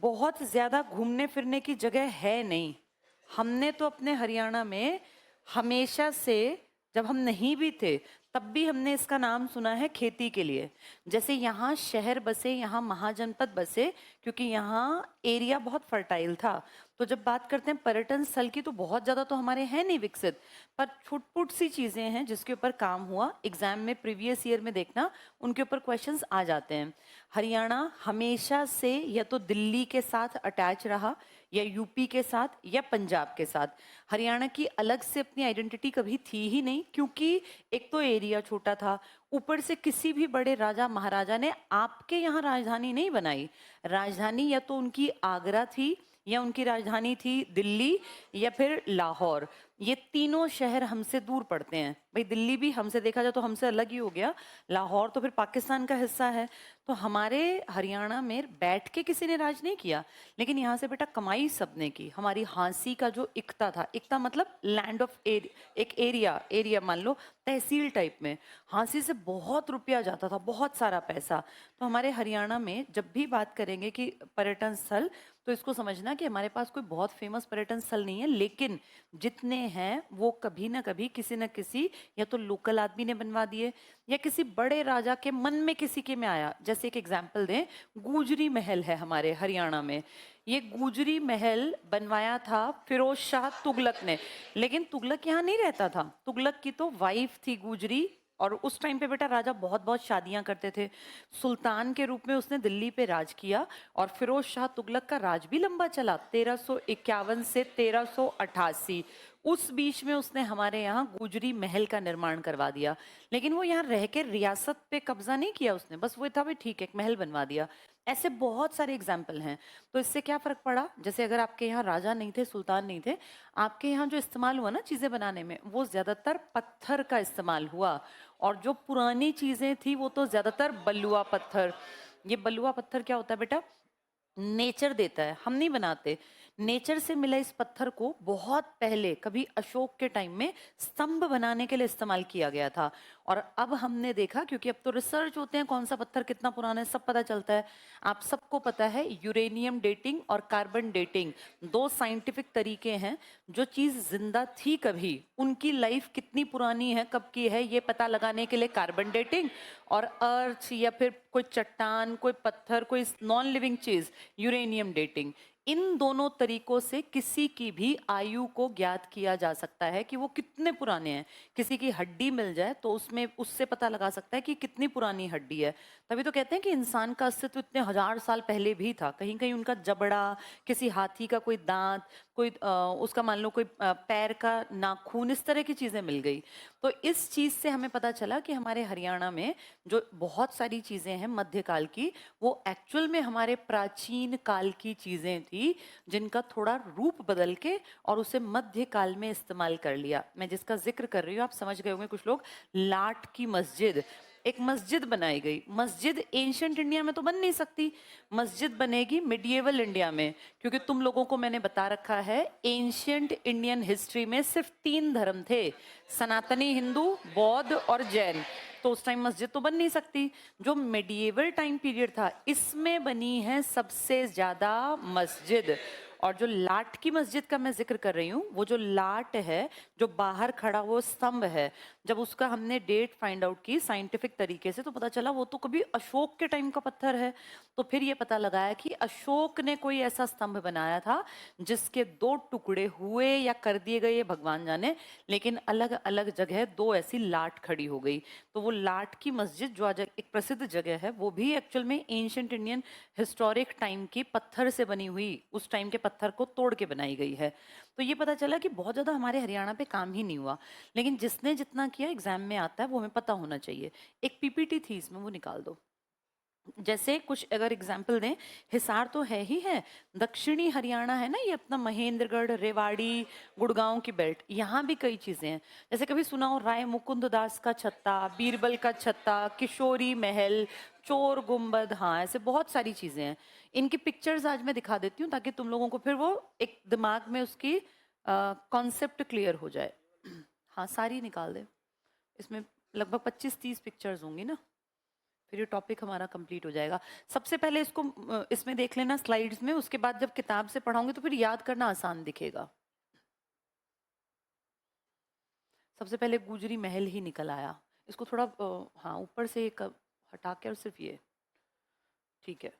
बहुत ज़्यादा घूमने फिरने की जगह है नहीं। हमने तो अपने हरियाणा में हमेशा से, जब हम नहीं भी थे तब भी हमने इसका नाम सुना है खेती के लिए। जैसे यहाँ शहर बसे, यहाँ महाजनपद बसे, क्योंकि यहाँ एरिया बहुत फर्टाइल था। तो जब बात करते हैं पर्यटन स्थल की, तो बहुत ज़्यादा तो हमारे हैं नहीं विकसित, पर छुटपुट सी चीज़ें हैं जिसके ऊपर काम हुआ। एग्जाम में प्रीवियस ईयर में देखना, उनके ऊपर क्वेश्चंस आ जाते हैं। हरियाणा हमेशा से या तो दिल्ली के साथ अटैच रहा, या यूपी के साथ, या पंजाब के साथ। हरियाणा की अलग से अपनी आइडेंटिटी कभी थी ही नहीं, क्योंकि एक तो एरिया छोटा था, ऊपर से किसी भी बड़े राजा महाराजा ने आपके यहाँ राजधानी नहीं बनाई। राजधानी या तो उनकी आगरा थी, या उनकी राजधानी थी दिल्ली, या फिर लाहौर। ये तीनों शहर हमसे दूर पड़ते हैं। भाई दिल्ली भी हमसे देखा जाए तो हमसे अलग ही हो गया, लाहौर तो फिर पाकिस्तान का हिस्सा है। तो हमारे हरियाणा में बैठ के किसी ने राज नहीं किया, लेकिन यहाँ से बेटा कमाई सबने की। हमारी हांसी का जो इक्ता था, इक्ता मतलब लैंड ऑफ एक एरिया मान लो तहसील टाइप में, हांसी से बहुत रुपया जाता था, बहुत सारा पैसा। तो हमारे हरियाणा में जब भी बात करेंगे कि पर्यटन स्थल, तो इसको समझना कि हमारे पास कोई बहुत फेमस पर्यटन स्थल नहीं है, लेकिन जितने हैं वो कभी ना कभी किसी न किसी, या तो लोकल आदमी ने बनवा दिए, या किसी बड़े राजा के मन में किसी के में आया। जैसे एक एग्जाम्पल दें, गुजरी महल है हमारे हरियाणा में। ये गुजरी महल बनवाया था फिरोज शाह तुगलक ने, लेकिन तुगलक यहाँ नहीं रहता था। तुगलक की तो वाइफ थी गुजरी, और उस टाइम पे बेटा राजा बहुत बहुत शादियां करते थे। सुल्तान के रूप में उसने दिल्ली पे राज किया, और फिरोज शाह तुगलक का राज भी लंबा चला, 1351 से 1388। उस बीच में उसने हमारे यहाँ गुजरी महल का निर्माण करवा दिया। लेकिन वो यहाँ रह के रियासत पे कब्जा नहीं किया उसने, बस वो था भाई ठीक है एक महल बनवा दिया। ऐसे बहुत सारे एग्जाम्पल हैं। तो इससे क्या फर्क पड़ा, जैसे अगर आपके यहाँ राजा नहीं थे, सुल्तान नहीं थे, आपके यहाँ जो इस्तेमाल हुआ ना चीजें बनाने में, वो ज्यादातर पत्थर का इस्तेमाल हुआ। और जो पुरानी चीजें थी वो तो ज्यादातर बलुआ पत्थर। ये बलुआ पत्थर क्या होता है बेटा, नेचर देता है, हम नहीं बनाते। नेचर से मिला इस पत्थर को बहुत पहले, कभी अशोक के टाइम में स्तंभ बनाने के लिए इस्तेमाल किया गया था। और अब हमने देखा, क्योंकि अब तो रिसर्च होते हैं कौन सा पत्थर कितना पुराना है सब पता चलता है। आप सबको पता है यूरेनियम डेटिंग और कार्बन डेटिंग दो साइंटिफिक तरीके हैं। जो चीज जिंदा थी कभी, उनकी लाइफ कितनी पुरानी है, कब की है, ये पता लगाने के लिए कार्बन डेटिंग, और अर्थ या फिर कोई चट्टान, कोई पत्थर, कोई नॉन लिविंग चीज, यूरेनियम डेटिंग। इन दोनों तरीकों से किसी की भी आयु को ज्ञात किया जा सकता है कि वो कितने पुराने हैं। किसी की हड्डी मिल जाए तो उसमें उससे पता लगा सकता है कि कितनी पुरानी हड्डी है। तभी तो कहते हैं कि इंसान का अस्तित्व इतने हजार साल पहले भी था। कहीं कहीं उनका जबड़ा, किसी हाथी का कोई दांत, कोई उसका मान लो कोई पैर का नाखून, इस तरह की चीजें मिल गई। तो इस चीज से हमें पता चला कि हमारे हरियाणा में जो बहुत सारी चीजें हैं मध्यकाल की, वो एक्चुअल में हमारे प्राचीन काल की चीजें थी, जिनका थोड़ा रूप बदल के और उसे मध्यकाल में इस्तेमाल कर लिया। मैं जिसका जिक्र कर रही हूँ आप समझ गए होंगे कुछ लोग, लाट की मस्जिद। एक मस्जिद बनाई गई। मस्जिद एंशियंट इंडिया में तो बन नहीं सकती, मस्जिद बनेगी मिडिएवल इंडिया में, क्योंकि तुम लोगों को मैंने बता रखा है एंशियंट इंडियन हिस्ट्री में सिर्फ 3 धर्म थे, सनातनी हिंदू, बौद्ध और जैन। तो उस टाइम मस्जिद तो बन नहीं सकती। जो मेडिएवल टाइम पीरियड था, इसमें बनी है सबसे ज्यादा मस्जिद। और जो लाट की मस्जिद का मैं जिक्र कर रही हूँ, वो जो लाट है, जो बाहर खड़ा वो स्तंभ है, जब उसका हमने डेट फाइंड आउट की साइंटिफिक तरीके से, तो पता चला वो तो कभी अशोक के टाइम का पत्थर है। तो फिर ये पता लगाया कि अशोक ने कोई ऐसा स्तंभ बनाया था जिसके 2 टुकड़े हुए या कर दिए गए, ये भगवान जाने, लेकिन अलग अलग जगह 2 ऐसी लाट खड़ी हो गई। तो वो लाट की मस्जिद जो आज एक प्रसिद्ध जगह है, वो भी एक्चुअल में एंशियंट इंडियन हिस्टोरिक टाइम की पत्थर से बनी हुई, उस टाइम के पत्थर को तोड़ के बनाई गई है। तो ये पता चला कि बहुत ज्यादा हमारे हरियाणा पे काम ही नहीं हुआ, लेकिन जिसने जितना किया एग्जाम में आता है वो हमें पता होना चाहिए। एक पीपीटी थी इसमें, वो निकाल दो। जैसे कुछ अगर एग्जाम्पल दें, हिसार तो है ही है, दक्षिणी हरियाणा है ना ये अपना, महेंद्रगढ़, रेवाड़ी, गुड़गांव की बेल्ट, यहाँ भी कई चीजें हैं। जैसे कभी सुना हो राय मुकुंद दास का छत्ता, बीरबल का छत्ता, किशोरी महल, चोर गुम्बद, हाँ ऐसे बहुत सारी चीजें हैं। इनकी पिक्चर्स आज मैं दिखा देती हूँ ताकि तुम लोगों को फिर वो एक दिमाग में उसकी कॉन्सेप्ट क्लियर हो जाए। हाँ सारी निकाल दे, इसमें लगभग 25-30 पिक्चर्स होंगी ना। फिर ये टॉपिक हमारा कंप्लीट हो जाएगा। सबसे पहले इसको इसमें देख लेना स्लाइड्स में, उसके बाद जब किताब से पढ़ाऊंगी तो फिर याद करना आसान दिखेगा। सबसे पहले गुजरी महल ही निकल आया। इसको थोड़ा हाँ ऊपर से एक हटा के, और सिर्फ ये ठीक है।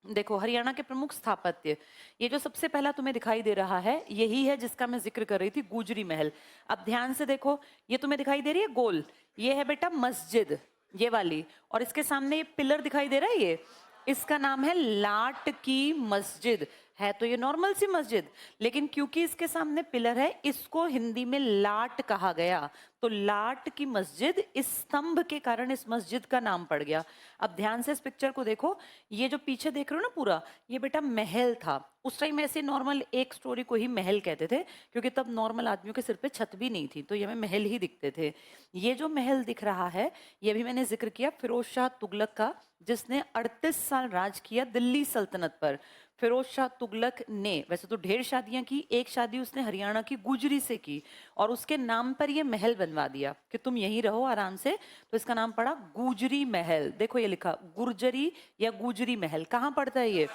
देखो हरियाणा के प्रमुख स्थापत्य, ये जो सबसे पहला तुम्हें दिखाई दे रहा है यही है जिसका मैं जिक्र कर रही थी, गुजरी महल। अब ध्यान से देखो, ये तुम्हें दिखाई दे रही है गोल, ये है बेटा मस्जिद, ये वाली, और इसके सामने ये पिलर दिखाई दे रहा है, ये इसका नाम है लाट की मस्जिद। है तो ये नॉर्मल सी मस्जिद, लेकिन क्योंकि इसके सामने पिलर है इसको हिंदी में लाट कहा गया। तो लाट की मस्जिद, इस स्तंभ के कारण इस मस्जिद का नाम पड़ गया। अब ध्यान से इस पिक्चर को देखो, ये जो पीछे देख रहे हो ना पूरा, ये बेटा महल था। उस टाइम ऐसे नॉर्मल एक स्टोरी को ही महल कहते थे, क्योंकि तब नॉर्मल आदमियों के सिर पे छत भी नहीं थी, तो ये हमें महल ही दिखते थे। ये जो महल दिख रहा है, ये भी मैंने जिक्र किया फिरोज शाह तुगलक का, जिसने 38 साल राज किया दिल्ली सल्तनत पर। फिरोज शाह तुगलक ने वैसे तो ढेर शादियां की, एक शादी उसने हरियाणा की गुजरी से की, और उसके नाम पर ये महल बनवा दिया कि तुम यहीं रहो आराम से, तो इसका नाम पड़ा गुजरी महल। देखो ये लिखा गुर्जरी या गुजरी महल, कहाँ पड़ता है ये?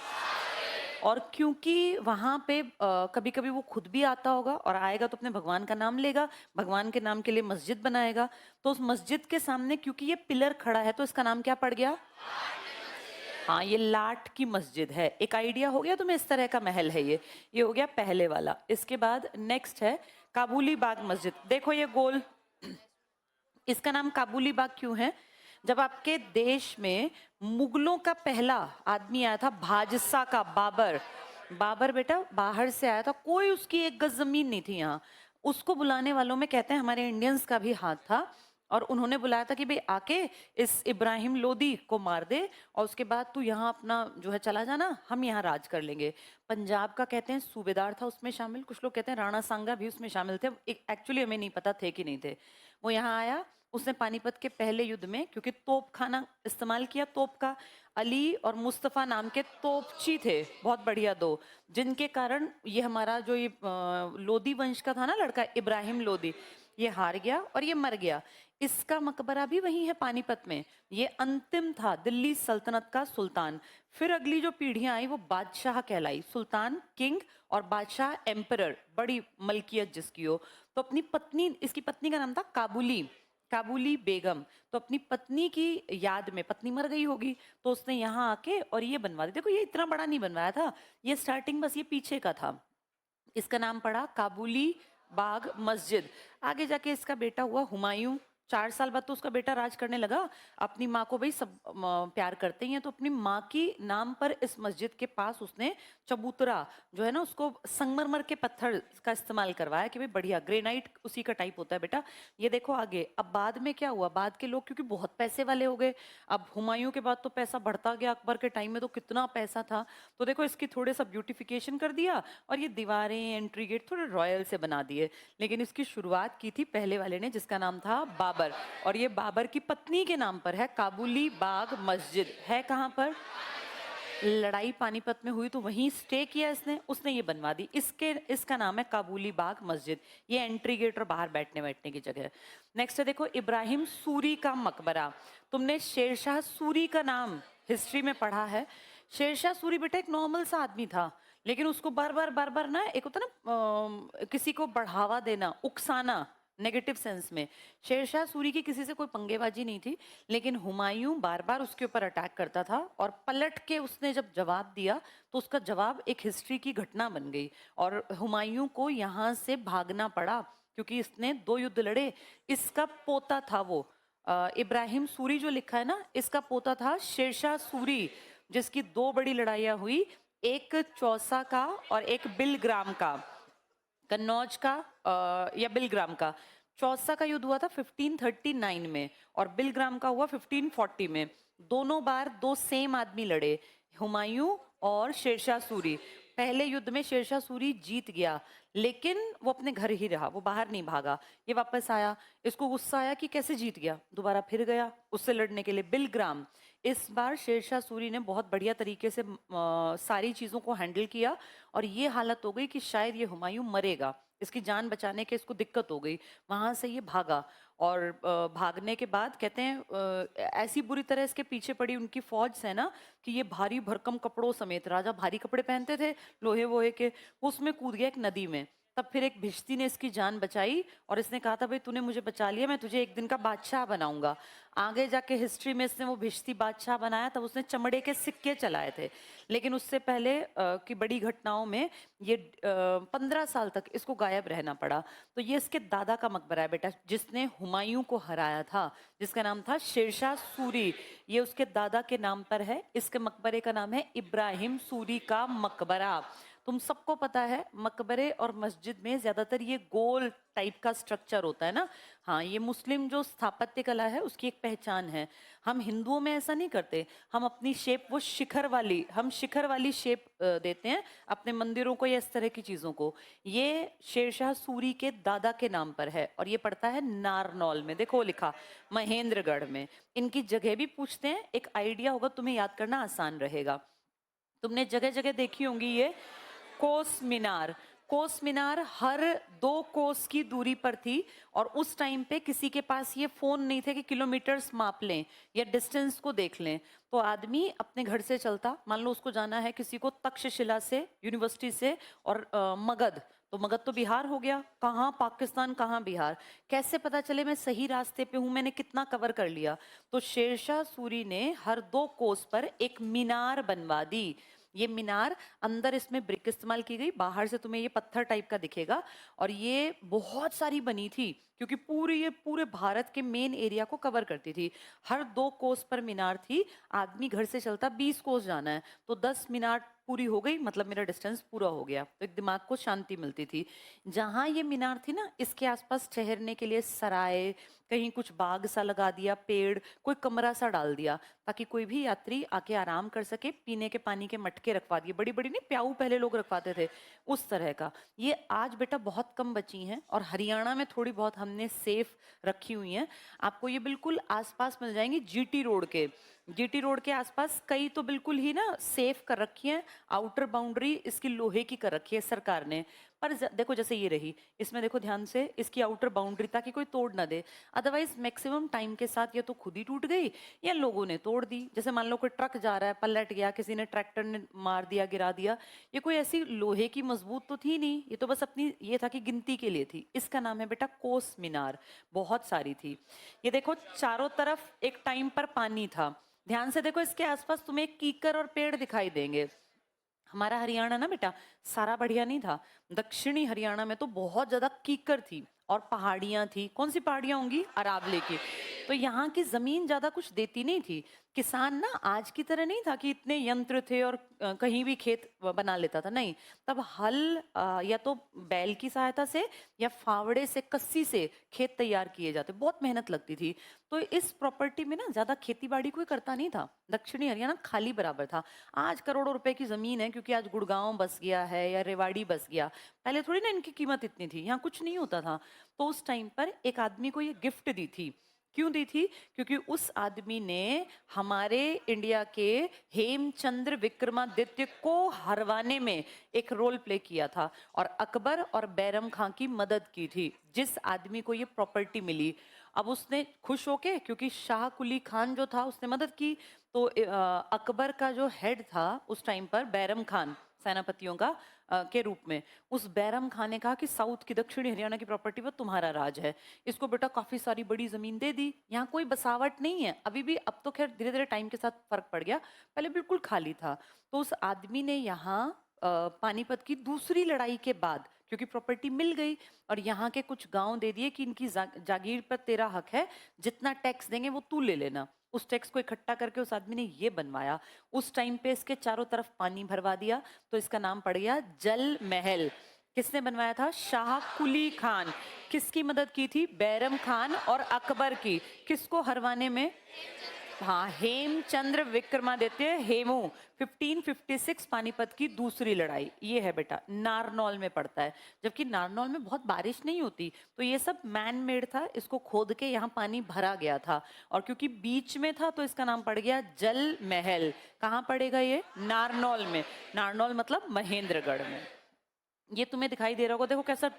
और क्योंकि वहां पे कभी कभी वो खुद भी आता होगा, और आएगा तो अपने भगवान का नाम लेगा, भगवान के नाम के लिए मस्जिद बनाएगा, तो उस मस्जिद के सामने क्योंकि ये पिलर खड़ा है तो इसका नाम क्या पड़ गया? हाँ, ये लाट की मस्जिद है। एक आइडिया हो गया तुम्हें, इस तरह का महल है ये हो गया पहले वाला। इसके बाद नेक्स्ट है काबुली बाग मस्जिद। देखो ये गोल, इसका नाम काबुली बाग क्यों है? जब आपके देश में मुगलों का पहला आदमी आया था, भाजसा का बाबर, बाबर बेटा बाहर से आया था, कोई उसकी एक गज जमीन नहीं थी यहाँ, उसको बुलाने वालों में कहते हैं हमारे इंडियंस का भी हाथ था, और उन्होंने बुलाया था कि भाई आके इस इब्राहिम लोदी को मार दे, और उसके बाद तू यहाँ अपना जो है चला जाना, हम यहाँ राज कर लेंगे। पंजाब का कहते हैं सूबेदार था उसमें शामिल, कुछ लोग कहते हैं राणा सांगा भी उसमें शामिल थे, एक्चुअली हमें नहीं पता थे कि नहीं थे। वो यहाँ आया, उसने पानीपत के पहले युद्ध में, क्योंकि तोप खाना इस्तेमाल किया तोप का, अली और मुस्तफ़ा नाम के तोपची थे, बहुत बढ़िया दो, जिनके कारण ये हमारा जो ये लोदी वंश का था ना लड़का इब्राहिम लोदी, ये हार गया और ये मर गया। इसका मकबरा भी वही है पानीपत में। ये अंतिम था दिल्ली सल्तनत का सुल्तान। फिर अगली जो पीढ़ियां आई वो बादशाह कहलाई, सुल्तान किंग और बादशाह एम्परर, बड़ी मलकियत जिसकी हो। तो अपनी पत्नी, इसकी पत्नी का नाम था काबुली, काबुली बेगम, तो अपनी पत्नी की याद में, पत्नी मर गई होगी तो उसने यहाँ आके और ये बनवा दिया। देखो ये इतना बड़ा नहीं बनवाया था, ये स्टार्टिंग बस ये पीछे का था। इसका नाम पड़ा काबुली बाग मस्जिद। आगे जाके इसका बेटा हुआ हुमायूं, 4 साल बाद तो उसका बेटा राज करने लगा। अपनी माँ को भाई सब प्यार करते ही हैं, तो अपनी माँ की नाम पर इस मस्जिद के पास उसने चबूतरा जो है ना, उसको संगमरमर के पत्थर का इस्तेमाल करवाया कि भाई बढ़िया, ग्रेनाइट उसी का टाइप होता है बेटा। ये देखो आगे, अब बाद में क्या हुआ, बाद के लोग क्योंकि बहुत पैसे वाले हो गए, अब हुमायूं के बाद तो पैसा बढ़ता गया, अकबर के टाइम में तो कितना पैसा था, तो देखो इसकी थोड़े सा ब्यूटिफिकेशन कर दिया, और ये दीवारें, एंट्री गेट थोड़े रॉयल से बना दिए। लेकिन इसकी शुरुआत की थी पहले वाले ने, जिसका नाम था बाबर, और ये बाबर की पत्नी के नाम पर है काबुली बाग मस्जिद। है कहां पर? लड़ाई पानीपत में हुई तो वहीं स्टे किया इसने, उसने ये बनवा दी। इसका नाम है काबुली बाग मस्जिद। ये एंट्री गेट और बाहर बैठने बैठने की जगह है। नेक्स्ट है देखो इब्राहिम सूरी का मकबरा। तुमने शेरशाह सूरी का नाम हिस्ट्री में पढ़ा है। शेरशाह सूरी बेटा एक नॉर्मल सा आदमी था, लेकिन उसको बार बार ना, एक होता ना किसी को बढ़ावा देना, उकसाना नेगेटिव सेंस में। शेरशाह सूरी की किसी से कोई पंगेबाजी नहीं थी, लेकिन हुमायूं बार बार उसके ऊपर अटैक करता था, और पलट के उसने जब जवाब दिया तो उसका जवाब एक हिस्ट्री की घटना बन गई, और हुमायूं को यहाँ से भागना पड़ा क्योंकि इसने 2 युद्ध लड़े। इसका पोता था वो इब्राहिम सूरी जो लिखा है ना, इसका पोता था शेरशाह सूरी, जिसकी 2 बड़ी लड़ाइयाँ हुई, एक चौसा का और एक बिलग्राम का, कन्नौज का या बिलग्राम का। चौसा का युद्ध हुआ था 1539 में, और बिलग्राम का हुआ 1540 में। दोनों बार 2 सेम आदमी लड़े, हुमायूं और शेरशाह सूरी। पहले युद्ध में शेरशाह सूरी जीत गया, लेकिन वो अपने घर ही रहा, वो बाहर नहीं भागा। ये वापस आया, इसको गुस्सा आया कि कैसे जीत गया, दोबारा फिर गया उससे लड़ने के लिए बिलग्राम। इस बार शेरशाह सूरी ने बहुत बढ़िया तरीके से सारी चीज़ों को हैंडल किया और ये हालत हो गई कि शायद ये हुमायूं मरेगा, इसकी जान बचाने के इसको दिक्कत हो गई, वहां से ये भागा और भागने के बाद कहते हैं ऐसी बुरी तरह इसके पीछे पड़ी उनकी फौज से ना कि ये भारी भरकम कपड़ों समेत, राजा भारी कपड़े पहनते थे लोहे वोहे के, उसमें कूद गया एक नदी में। तब फिर एक भिश्ती ने इसकी जान बचाई और इसने कहा था भाई तूने मुझे बचा लिया, मैं तुझे एक दिन का बादशाह बनाऊंगा। आगे जाके हिस्ट्री में इसने वो भिश्ती बादशाह बनाया, तब उसने चमड़े के सिक्के चलाए थे। लेकिन उससे पहले की बड़ी घटनाओं में ये 15 साल तक इसको गायब रहना पड़ा। तो ये इसके दादा का मकबरा है बेटा, जिसने हुमायूं को हराया था, जिसका नाम था शेरशाह सूरी। ये उसके दादा के नाम पर है। इसके मकबरे का नाम है इब्राहिम सूरी का मकबरा। तुम सबको पता है मकबरे और मस्जिद में ज्यादातर ये गोल टाइप का स्ट्रक्चर होता है ना। हाँ, ये मुस्लिम जो स्थापत्य कला है उसकी एक पहचान है। हम हिंदुओं में ऐसा नहीं करते, हम अपनी शेप वो शिखर वाली शेप देते हैं अपने मंदिरों को या इस तरह की चीजों को। ये शेरशाह सूरी के दादा के नाम पर है और ये पड़ता है नारनौल में, देखो लिखा महेंद्रगढ़ में। इनकी जगह भी पूछते हैं, एक आइडिया होगा तुम्हें, याद करना आसान रहेगा। तुमने जगह जगह देखी होंगी ये कोस मीनार। कोस मीनार हर 2 कोस की दूरी पर थी और उस टाइम पे किसी के पास ये फोन नहीं थे कि किलोमीटर्स माप लें या डिस्टेंस को देख लें। तो आदमी अपने घर से चलता, मान लो उसको जाना है किसी को तक्षशिला से, यूनिवर्सिटी से, और मगध, तो मगध तो बिहार हो गया, कहाँ पाकिस्तान कहाँ बिहार, कैसे पता चले मैं सही रास्ते पे हूँ, मैंने कितना कवर कर लिया। तो शेरशाह सूरी ने हर 2 कोस पर एक मीनार बनवा दी। ये मीनार अंदर इसमें ब्रिक इस्तेमाल की गई, बाहर से तुम्हें ये पत्थर टाइप का दिखेगा और ये बहुत सारी बनी थी क्योंकि ये पूरे भारत के मेन एरिया को कवर करती थी। हर 2 कोस पर मीनार थी। आदमी घर से चलता 20 कोस जाना है तो 10 मीनार पूरी हो गई, मतलब मेरा डिस्टेंस पूरा हो गया, तो एक दिमाग को शांति मिलती थी। जहां ये मीनार थी ना, इसके आसपास ठहरने के लिए सराय, कहीं कुछ बाग सा लगा दिया, पेड़, कोई कमरा सा डाल दिया ताकि कोई भी यात्री आके आराम कर सके। पीने के पानी के मटके रखवा दिए, बड़ी बड़ी नहीं, प्याऊ पहले लोग रखवाते थे उस तरह का। ये आज बेटा बहुत कम बची हैं और हरियाणा में थोड़ी बहुत हमने सेफ रखी हुई हैं। आपको ये बिल्कुल आसपास मिल जाएंगी जीटी रोड के आसपास कई तो बिल्कुल ही ना सेफ कर रखी है। आउटर बाउंड्री इसकी लोहे की कर रखी है सरकार ने। पर देखो जैसे ये रही, इसमें देखो ध्यान से, इसकी आउटर बाउंड्री ताकि कोई तोड़ ना दे, अदरवाइज मैक्सिमम टाइम के साथ ये तो खुद ही टूट गई या लोगों ने तोड़ दी। जैसे मान लो कोई ट्रक जा रहा है, पलट गया, किसी ने ट्रैक्टर ने मार दिया, गिरा दिया, ये कोई ऐसी लोहे की मजबूत तो थी नहीं, ये तो बस अपनी ये था कि गिनती के लिए थी। इसका नाम है बेटा कोस मीनार। बहुत सारी थी। ये देखो चारों तरफ एक टाइम पर पानी था। ध्यान से देखो, इसके आसपास तुम्हें कीकर और पेड़ दिखाई देंगे। हमारा हरियाणा ना बेटा सारा बढ़िया नहीं था, दक्षिणी हरियाणा में तो बहुत ज्यादा कीकर थी और पहाड़ियां थी। कौन सी पहाड़ियां होंगी? अरावली की। तो यहाँ की जमीन ज्यादा कुछ देती नहीं थी। किसान ना आज की तरह नहीं था कि इतने यंत्र थे और कहीं भी खेत बना लेता था, नहीं। तब हल या तो बैल की सहायता से या फावड़े से, कस्सी से खेत तैयार किए जाते, बहुत मेहनत लगती थी। तो इस प्रॉपर्टी में ना ज्यादा खेती बाड़ी कोई करता नहीं था। दक्षिणी हरियाणा खाली बराबर था। आज करोड़ों रुपए की जमीन है क्योंकि आज गुड़गांव बस गया है या रेवाड़ी बस गया, पहले थोड़ी ना इनकी कीमत इतनी थी, यहाँ कुछ नहीं होता था। तो उस टाइम पर एक आदमी को ये गिफ्ट दी थी। क्यों दी थी? क्योंकि उस आदमी ने हमारे इंडिया के हेमचंद्र विक्रमादित्य को हरवाने में एक रोल प्ले किया था और अकबर और बैरम खां की मदद की थी, जिस आदमी को ये प्रॉपर्टी मिली। अब उसने खुश होके, क्योंकि शाह कुली खान जो था उसने मदद की, तो अकबर का जो हेड था उस टाइम पर, बैरम खान, सेनापतियों का के रूप में, उस बैरम खान ने कहा कि साउथ की, दक्षिणी हरियाणा की प्रॉपर्टी पर तुम्हारा राज है। इसको बेटा काफी सारी बड़ी जमीन दे दी। यहाँ कोई बसावट नहीं है अभी भी, अब तो खैर धीरे धीरे टाइम के साथ फर्क पड़ गया, पहले बिल्कुल खाली था। तो उस आदमी ने यहाँ पानीपत की दूसरी लड़ाई के बाद, क्योंकि प्रॉपर्टी मिल गई और यहाँ के कुछ गांव दे दिए कि इनकी जागीर पर तेरा हक है, जितना टैक्स देंगे वो तू ले लेना। उस टैक्स को इकट्ठा करके उस आदमी ने ये बनवाया। उस टाइम पे इसके चारों तरफ पानी भरवा दिया तो इसका नाम पड़ गया जल महल। किसने बनवाया था? शाह कुली खान। किसकी मदद की थी? बैरम खान और अकबर की। किसको हरवाने में? हाँ, हेमचंद्र विक्रमादित्य हेमू 1556 पानीपत की दूसरी लड़ाई, ये है बेटा, नारनौल में पड़ता है। जबकि नारनौल में बहुत बारिश नहीं होती, तो ये सब मैन मेड था, इसको खोद के यहाँ पानी भरा गया था, और क्योंकि बीच में था तो इसका नाम पड़ गया जल महल। कहाँ पड़ेगा ये? नारनौल में। नारनौल मतलब महेंद्रगढ़ में। ये तुम्हें दिखाई दे रहा होगा, देखो कैसा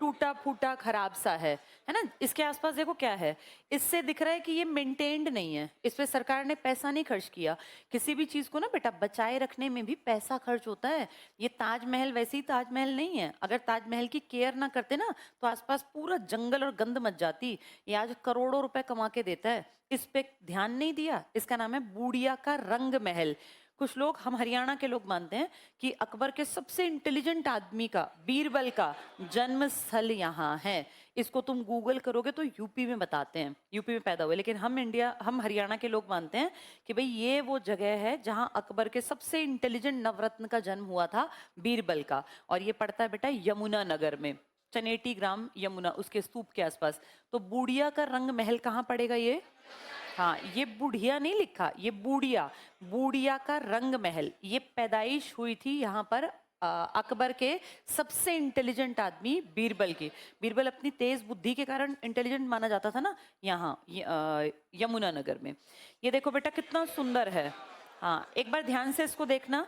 टूटा फूटा खराब सा है ना। इसके आसपास देखो क्या है, इससे दिख रहा है कि ये मेंटेन्ड नहीं है, इस पे सरकार ने पैसा नहीं खर्च किया। किसी भी चीज को ना बेटा बचाए रखने में भी पैसा खर्च होता है। ये ताजमहल वैसे ही ताजमहल नहीं है, अगर ताजमहल की केयर ना करते ना तो आसपास पूरा जंगल और गंद मच जाती। ये आज करोड़ों रुपए कमा के देता है, इस पे ध्यान नहीं दिया। इसका नाम है बूढ़िया का रंग महल। कुछ लोग, हम हरियाणा के लोग मानते हैं कि अकबर के सबसे इंटेलिजेंट आदमी का, बीरबल का जन्म स्थल यहाँ है। इसको तुम गूगल करोगे तो यूपी में बताते हैं, यूपी में पैदा हुए। लेकिन हम हरियाणा के लोग मानते हैं कि भाई ये वो जगह है जहाँ अकबर के सबसे इंटेलिजेंट नवरत्न का जन्म हुआ था, बीरबल का। और ये पड़ता है बेटा यमुना नगर में, चनेटी ग्राम यमुना, उसके स्तूप के आसपास। तो बूढ़िया का रंग महल कहाँ पड़ेगा ये? हाँ, ये बुढ़िया नहीं लिखा, ये बूढ़िया, बूढ़िया का रंग महल। ये पैदाइश हुई थी यहाँ पर अकबर के सबसे इंटेलिजेंट आदमी बीरबल की। बीरबल अपनी तेज बुद्धि के कारण इंटेलिजेंट माना जाता था ना, यहाँ यमुना नगर में। ये देखो बेटा कितना सुंदर है। हाँ, एक बार ध्यान से इसको देखना।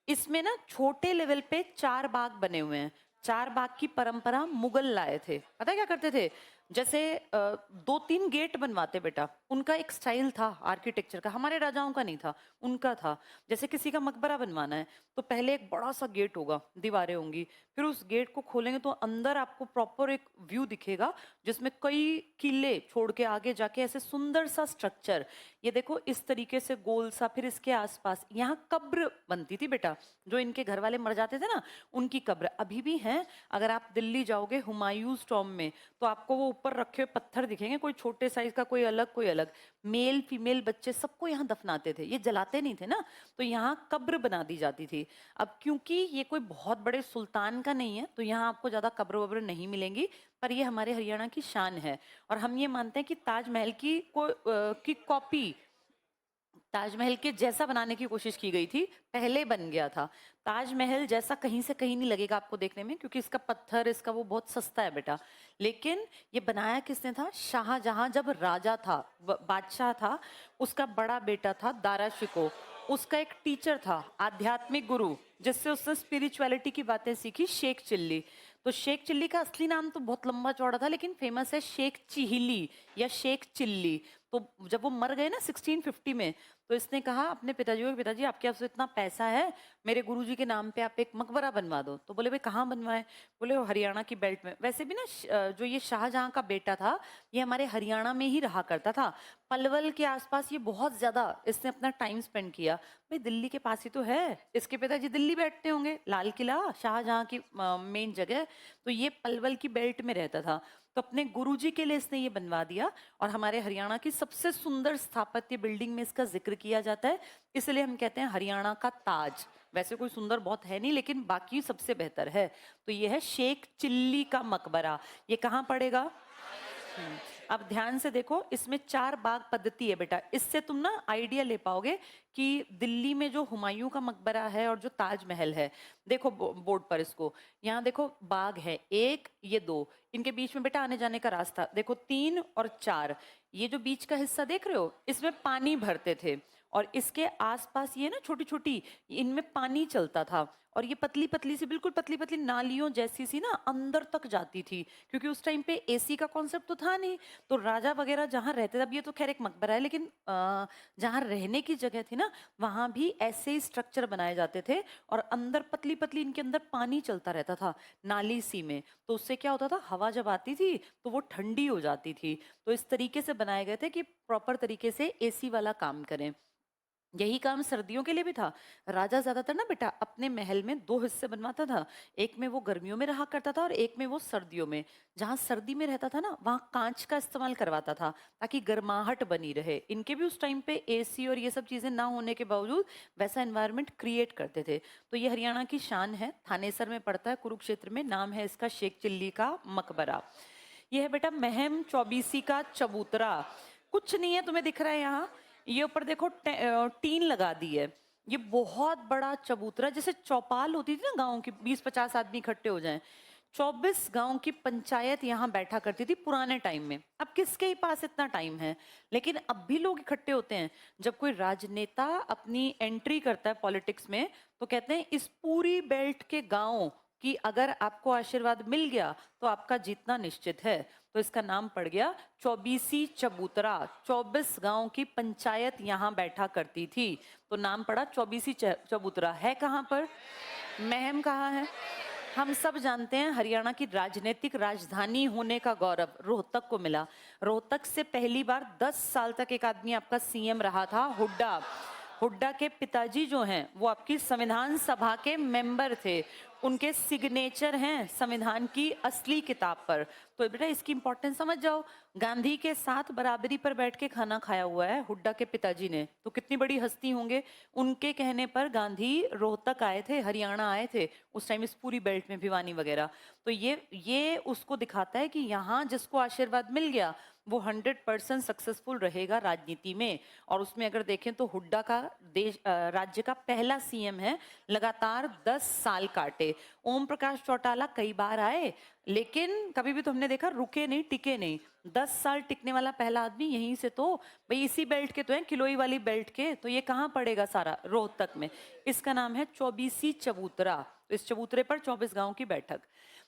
इसमें ना छोटे लेवल पे 4 बाग बने हुए हैं। 4 बाग की परंपरा मुगल लाए थे। पता है क्या करते थे? जैसे 2-3 गेट बनवाते बेटा, उनका एक स्टाइल था आर्किटेक्चर का, हमारे राजाओं का नहीं था, उनका था। जैसे किसी का मकबरा बनवाना है तो पहले एक बड़ा सा गेट होगा, दीवारें होंगी, फिर उस गेट को खोलेंगे तो अंदर आपको प्रॉपर एक व्यू दिखेगा जिसमें कई किले छोड़ के आगे जाके ऐसे सुंदर सा स्ट्रक्चर। ये देखो इस तरीके से गोल सा, फिर इसके आसपास यहाँ कब्र बनती थी बेटा, जो इनके घर वाले मर जाते थे ना, उनकी कब्र अभी भी हैं। अगर आप दिल्ली जाओगे हुमायूंस टॉम्ब में तो आपको वो ऊपर रखे हुए पत्थर दिखेंगे, कोई छोटे साइज का, कोई अलग कोई अलग। मेल फीमेल बच्चे सबको यहाँ दफनाते थे, ये जलाते नहीं थे ना, तो यहाँ कब्र बना दी जाती थी। अब क्योंकि ये कोई बहुत बड़े सुल्तान का नहीं है तो यहाँ आपको ज्यादा कब्र वब्र नहीं मिलेंगी, पर ये हमारे हरियाणा की शान है। और हम ये मानते हैं कि ताजमहल की कॉपी ताजमहल के जैसा बनाने की कोशिश की गई थी, पहले बन गया था। ताजमहल जैसा कहीं से कहीं नहीं लगेगा आपको देखने में, क्योंकि इसका पत्थर, इसका वो बहुत सस्ता है बेटा। लेकिन ये बनाया किसने था? शाहजहां जब राजा था, बादशाह था, उसका बड़ा बेटा था दारा शिकोह। उसका एक टीचर था, आध्यात्मिक गुरु, जिससे उसने स्पिरिचुअलिटी की बातें सीखी, शेख चिल्ली। तो शेख चिल्ली का असली नाम तो बहुत लंबा चौड़ा था, लेकिन फेमस है शेख चिहिली या शेख चिल्ली। तो जब वो मर गए ना 1650 में, तो इसने कहा अपने पिताजी को, पिताजी आपके पास इतना पैसा है, मेरे गुरुजी के नाम पे आप एक मकबरा बनवा दो। तो बोले भाई कहाँ बनवाए? बोले वो हरियाणा की बेल्ट में। वैसे भी ना जो ये शाहजहां का बेटा था, ये हमारे हरियाणा में ही रहा करता था, पलवल के आसपास ये बहुत ज्यादा इसने अपना टाइम स्पेंड किया। भाई दिल्ली के पास ही तो है, इसके पिताजी दिल्ली बैठते होंगे, लाल किला शाहजहां की मेन जगह, तो ये पलवल की बेल्ट में रहता था। तो अपने गुरुजी के लिए इसने ये बनवा दिया, और हमारे हरियाणा की सबसे सुंदर स्थापत्य बिल्डिंग में इसका जिक्र किया जाता है, इसलिए हम कहते हैं हरियाणा का ताज। वैसे कोई सुंदर बहुत है नहीं, लेकिन बाकी सबसे बेहतर है। तो ये है शेख चिल्ली का मकबरा। ये कहाँ पड़ेगा? अब ध्यान से देखो, इसमें 4 बाग पद्धति है बेटा, इससे तुम ना आइडिया ले पाओगे कि दिल्ली में जो हुमायूं का मकबरा है और जो ताजमहल है। देखो बोर्ड पर इसको, यहाँ देखो बाग है 1, ये 2, इनके बीच में बेटा आने जाने का रास्ता देखो 3 और 4। ये जो बीच का हिस्सा देख रहे हो, इसमें पानी भरते थे, और इसके आसपास ये ना छोटी छोटी, इनमें पानी चलता था, और ये पतली पतली सी, बिल्कुल पतली पतली नालियों जैसी सी ना अंदर तक जाती थी, क्योंकि उस टाइम पे एसी का कॉन्सेप्ट तो था नहीं। तो राजा वगैरह जहाँ रहते थे, अब ये तो खैर एक मकबरा है, लेकिन जहाँ रहने की जगह थी ना, वहां भी ऐसे ही स्ट्रक्चर बनाए जाते थे, और अंदर पतली पतली इनके अंदर पानी चलता रहता था नाली सी में। तो उससे क्या होता था, हवा जब आती थी तो वो ठंडी हो जाती थी। तो इस तरीके से बनाए गए थे कि प्रॉपर तरीके से एसी वाला काम करें। यही काम सर्दियों के लिए भी था। राजा ज्यादातर ना बेटा अपने महल में 2 हिस्से बनवाता था, एक में वो गर्मियों में रहा करता था और एक में वो सर्दियों में। जहाँ सर्दी में रहता था ना, वहाँ कांच का इस्तेमाल करवाता था ताकि गर्माहट बनी रहे। इनके भी उस टाइम पे एसी और ये सब चीजें ना होने के बावजूद वैसा एनवायरनमेंट क्रिएट करते थे। तो ये हरियाणा की शान है, थानेसर में पड़ता है, कुरुक्षेत्र में। नाम है इसका शेख चिल्ली का मकबरा। ये है बेटा महम चौबीसी का चबूतरा। कुछ नहीं है, तुम्हें दिख रहा है यहाँ, ये ऊपर देखो टीन लगा दी है। ये बहुत बड़ा चबूतरा, जैसे चौपाल होती थी ना गाँव की, 20-50 आदमी इकट्ठे हो जाएं। 24 गांव की पंचायत यहाँ बैठा करती थी पुराने टाइम में। अब किसके ही पास इतना टाइम है, लेकिन अब भी लोग इकट्ठे होते हैं। जब कोई राजनेता अपनी एंट्री करता है पॉलिटिक्स में, तो कहते हैं इस पूरी बेल्ट के गांव कि अगर आपको आशीर्वाद मिल गया तो आपका जीतना निश्चित है। तो इसका नाम पड़ गया 24 चबूतरा। 24 गांव की पंचायत यहाँ बैठा करती थी, तो नाम पड़ा 24 चबूतरा। है कहाँ पर? महम कहाँ है? हम सब जानते हैं हरियाणा की राजनीतिक राजधानी होने का गौरव रोहतक को मिला। रोहतक से पहली बार 10 साल तक एक आदमी आपका सीएम रहा था, हुड्डा। हुड्डा के पिताजी जो हैं वो आपकी संविधान सभा के मेंबर थे। उनके सिग्नेचर हैं संविधान की असली किताब पर। तो बेटा इसकी इंपॉर्टेंस समझ जाओ। गांधी के साथ बराबरी पर बैठ के खाना खाया हुआ है हुड्डा के पिताजी ने, तो कितनी बड़ी हस्ती होंगे। उनके कहने पर गांधी रोहतक आए थे, हरियाणा आए थे उस टाइम, इस पूरी बेल्ट में, भिवानी वगैरह। तो ये उसको दिखाता है कि यहाँ जिसको आशीर्वाद मिल गया वो 100% सक्सेसफुल रहेगा राजनीति में। और उसमें अगर देखें तो हुड्डा का राज्य का पहला सीएम है, लगातार 10 साल काटे। ओम प्रकाश चौटाला कई बार आए, लेकिन कभी भी तो हमने देखा रुके नहीं, टिके नहीं। 10 साल टिकने वाला पहला आदमी यहीं से, तो भाई इसी बेल्ट के तो हैं, किलोई वाली बेल्ट के। तो ये कहाँ पड़ेगा? सारा रोहतक में। इसका नाम है 24 चबूतरा। तो इस चबूतरे पर 24 गांव की बैठक।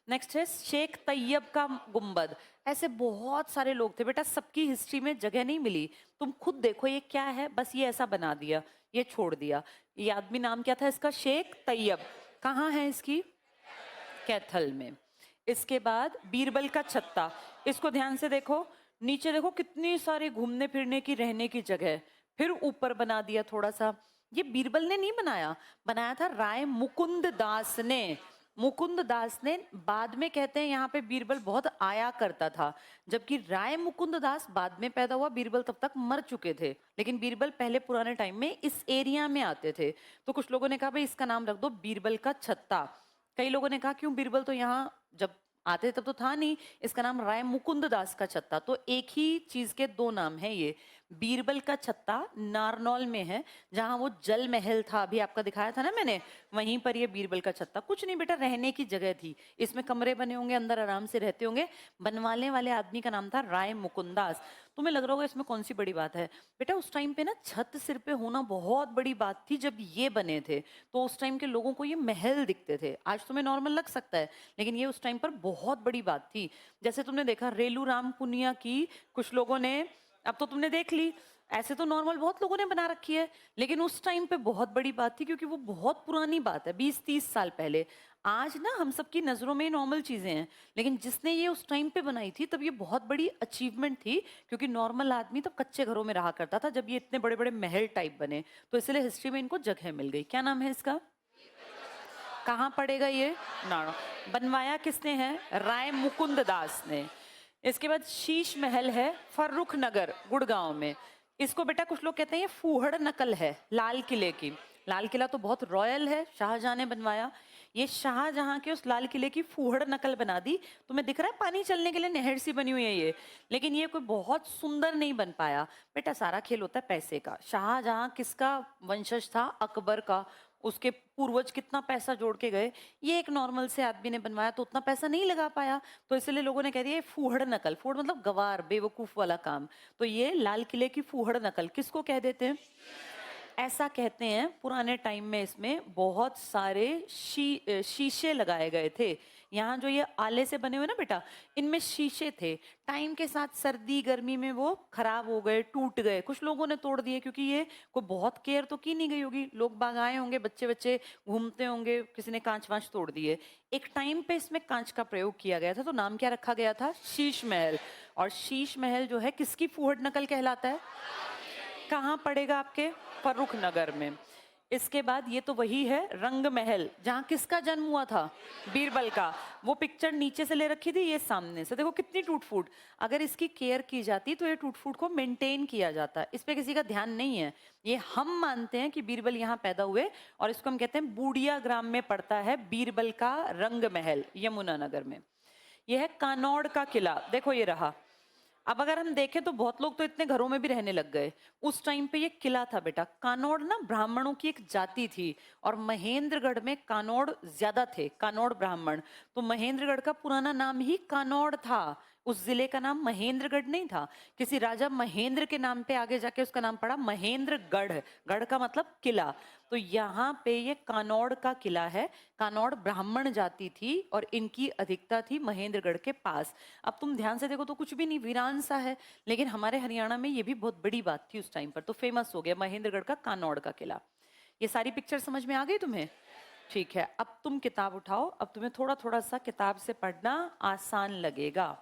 नेक्स्ट है शेख तैयब का गुंबद। ऐसे बहुत सारे लोग थे बेटा, सबकी हिस्ट्री में जगह नहीं मिली। तुम खुद देखो ये क्या है, बस ये ऐसा बना दिया, ये छोड़ दिया। ये आदमी नाम क्या था इसका? शेख तैयब। कहाँ है इसकी? कैथल में। इसके बाद बीरबल का छत्ता। इसको ध्यान से देखो, नीचे देखो कितनी सारी घूमने फिरने की, रहने की जगह। फिर ऊपर बना दिया थोड़ा सा। ये बीरबल ने नहीं बनाया, बनाया था राय मुकुंद दास ने। मुकुंद दास ने, बाद में कहते हैं यहाँ पे बीरबल बहुत आया करता था, जबकि राय मुकुंद दास बाद में पैदा हुआ। बीरबल तब तक मर चुके थे, लेकिन बीरबल पहले पुराने टाइम में इस एरिया में आते थे। तो कुछ लोगों ने कहा भाई इसका नाम रख दो बीरबल का छत्ता। कई लोगों ने कहा क्यों बीरबल तो यहाँ जब आते तब तो था नहीं, इसका नाम राय मुकुंद दास का छत्ता। तो एक ही चीज के दो नाम है ये। बीरबल का छत्ता नारनौल में है, जहां वो जल महल था, अभी आपका दिखाया था ना मैंने, वहीं पर ये बीरबल का छत्ता। कुछ नहीं बेटा, रहने की जगह थी, इसमें कमरे बने होंगे, अंदर आराम से रहते होंगे। बनवाने वाले आदमी का नाम था राय मुकुंदास। तुम्हें लग रहा होगा इसमें कौन सी बड़ी बात है। बेटा उस टाइम पे ना छत सिर पे होना बहुत बड़ी बात थी। जब ये बने थे तो उस टाइम के लोगों को ये महल दिखते थे। आज तुम्हें नॉर्मल लग सकता है, लेकिन ये उस टाइम पर बहुत बड़ी बात थी। जैसे तुमने देखा रेलू राम पुनिया की कुछ लोगों ने, अब तो तुमने देख ली, ऐसे तो नॉर्मल बहुत लोगों ने बना रखी है, लेकिन उस टाइम पे बहुत बड़ी बात थी, क्योंकि वो बहुत पुरानी बात है, 20-30 साल पहले। आज ना हम सबकी नजरों में नॉर्मल चीजें हैं, लेकिन जिसने ये उस टाइम पे बनाई थी तब ये बहुत बड़ी अचीवमेंट थी, क्योंकि नॉर्मल आदमी तब कच्चे घरों में रहा करता था जब ये इतने बड़े बड़े महल टाइप बने। तो इसलिए हिस्ट्री में इनको जगह मिल गई। क्या नाम है इसका? कहाँ पड़ेगा ये? नाड़ो। बनवाया किसने है? राय मुकुंद दास ने। इसके बाद शीश महल है फर्रुख नगर गुड़गांव में। इसको बेटा कुछ लोग कहते हैं ये फूहड़ नकल है लाल किले की। लाल किला तो बहुत रॉयल है, शाहजहां ने बनवाया। ये शाहजहां के उस लाल किले की फूहड़ नकल बना दी। तुम्हें दिख रहा है पानी चलने के लिए नहर सी बनी हुई है ये, लेकिन ये कोई बहुत सुंदर नहीं बन पाया। बेटा सारा खेल होता है पैसे का। शाहजहां किसका वंशज था? अकबर का। उसके पूर्वज कितना पैसा जोड़ के गए, ये एक नॉर्मल से आदमी ने बनवाया तो उतना पैसा नहीं लगा पाया, तो इसलिए लोगों ने कह दिया ये फूहड़ नकल। फूहड़ मतलब गवार, बेवकूफ वाला काम। तो ये लाल किले की फूहड़ नकल किसको कह देते हैं? ऐसा कहते हैं पुराने टाइम में इसमें बहुत सारे शीशे लगाए गए थे। यहाँ जो ये आले से बने हुए ना बेटा, इनमें शीशे थे। टाइम के साथ सर्दी गर्मी में वो खराब हो गए, टूट गए। कुछ लोगों ने तोड़ दिए, क्योंकि ये कोई बहुत केयर तो की नहीं गई होगी। लोग बाग आए होंगे, बच्चे बच्चे घूमते होंगे, किसी ने कांच वांच तोड़ दिए। एक टाइम पे इसमें कांच का प्रयोग किया गया था, तो नाम क्या रखा गया था? शीश महल। और शीश महल जो है किसकी फूहड़ नकल कहलाता है? कहाँ पड़ेगा आपके? फर्रुख नगर में। इसके बाद ये तो वही है रंग महल, जहाँ किसका जन्म हुआ था? बीरबल का। वो पिक्चर नीचे से ले रखी थी, ये सामने से। देखो कितनी टूट फूट। अगर इसकी केयर की जाती तो ये टूट फूट को मेंटेन किया जाता। इस पे किसी का ध्यान नहीं है। ये हम मानते हैं कि बीरबल यहाँ पैदा हुए, और इसको हम कहते हैं बूडिया ग्राम में पड़ता है बीरबल का रंग महल, यमुनानगर में। यह है कानौड़ का किला। देखो ये रहा अब अगर हम देखें तो बहुत लोग तो इतने घरों में भी रहने लग गए। उस टाइम पे ये किला था बेटा। कानौड़ ना ब्राह्मणों की एक जाति थी और महेंद्रगढ़ में कानौड़ ज्यादा थे, कानौड़ ब्राह्मण। तो महेंद्रगढ़ का पुराना नाम ही कानौड़ था। उस जिले का नाम महेंद्रगढ़ नहीं था। किसी राजा महेंद्र के नाम पे आगे जाके उसका नाम पड़ा महेंद्रगढ़। गढ़ का मतलब किला। तो यहाँ पे ये कानौड़ का किला है। कानौड़ ब्राह्मण जाति थी और इनकी अधिकता थी महेंद्रगढ़ के पास। अब तुम ध्यान से देखो तो कुछ भी नहीं, वीरान सा है, लेकिन हमारे हरियाणा में ये भी बहुत बड़ी बात थी उस टाइम पर। तो फेमस हो गया महेंद्रगढ़ का कानौड़ का किला। ये सारी पिक्चर समझ में आ गई तुम्हें? ठीक है, अब तुम किताब उठाओ। अब तुम्हें थोड़ा थोड़ा सा किताब से पढ़ना आसान लगेगा।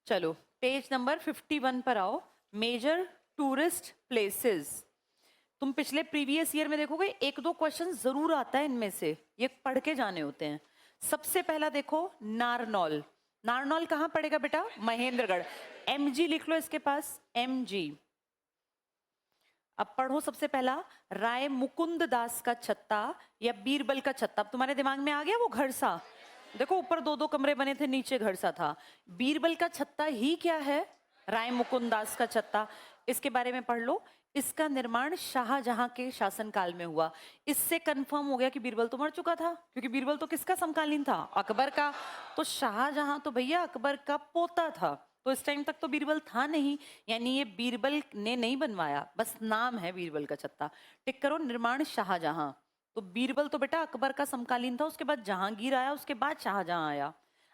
चलो पेज नंबर 51 पर आओ। Major tourist places. तुम पिछले प्रीवियस ईयर में देखोगे एक दो क्वेश्चन जरूर आता है इनमें से, ये पढ़ के जाने होते हैं। सबसे पहला देखो नारनौल। नारनौल कहां पड़ेगा बेटा? महेंद्रगढ़। एमजी लिख लो इसके पास, एमजी। अब पढ़ो सबसे पहला, राय मुकुंद दास का छत्ता या बीरबल का छत्ता। अब तुम्हारे दिमाग में आ गया वो घर सा? देखो ऊपर दो दो कमरे बने थे, नीचे घर सा था। बीरबल का छत्ता ही क्या है? राय मुकुंद दास का छत्ता। इसके बारे में पढ़ लो। इसका निर्माण शाहजहां के शासनकाल में हुआ। इससे कंफर्म हो गया कि बीरबल तो मर चुका था, क्योंकि बीरबल तो किसका समकालीन था? अकबर का। तो शाहजहां तो भैया अकबर का पोता था, तो इस टाइम तक तो बीरबल था नहीं, यानी ये बीरबल ने नहीं बनवाया, बस नाम है बीरबल का छत्ता। टिक करो, निर्माण शाहजहां। तो बीरबल तो बेटा अकबर का समकालीन था, उसके बाद जहांगीर आया, उसके बाद शाहजहां आया।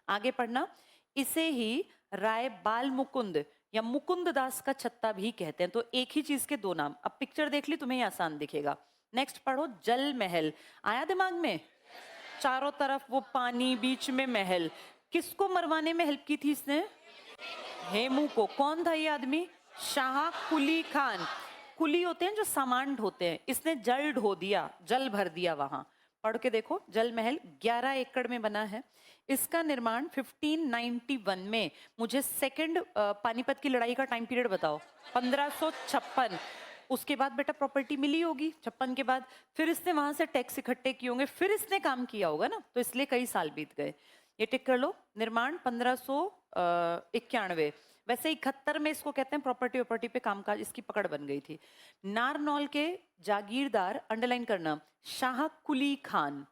आगे पढ़ना। इसे ही राय बाल मुकुंद या मुकुंद दास का छत्ता भी कहते हैं। तो एक ही चीज के दो नाम। अब पिक्चर देख ली, तुम्हें आसान दिखेगा। नेक्स्ट पढ़ो, जल महल। आया दिमाग में? चारों तरफ वो पानी, बीच में महल। किसको मरवाने में हेल्प की थी इसने? हेमू को। कौन था ये आदमी? शाह कुली खान। कुली होते हैं जो सामान ढोते हैं, इसने जल ढो दिया, जल भर दिया वहां। पढ़ के देखो, जल महल 11 एकड़ में बना है। इसका निर्माण 1591 में, मुझे सेकंड पानीपत की लड़ाई का टाइम पीरियड बताओ। 1556। उसके बाद बेटा प्रॉपर्टी मिली होगी 56 के बाद, फिर इसने वहां से टैक्स इकट्ठे किए होंगे, फिर इसने काम किया होगा ना, तो इसलिए कई साल बीत गए। ये टिक कर लो, निर्माण 1591। वैसे 71 में इसको कहते हैं प्रॉपर्टी वॉपर्टी पे कामकाज, इसकी पकड़ बन गई थी। नारनौल के जागीरदार, अंडरलाइन करना, शाह कुली खान,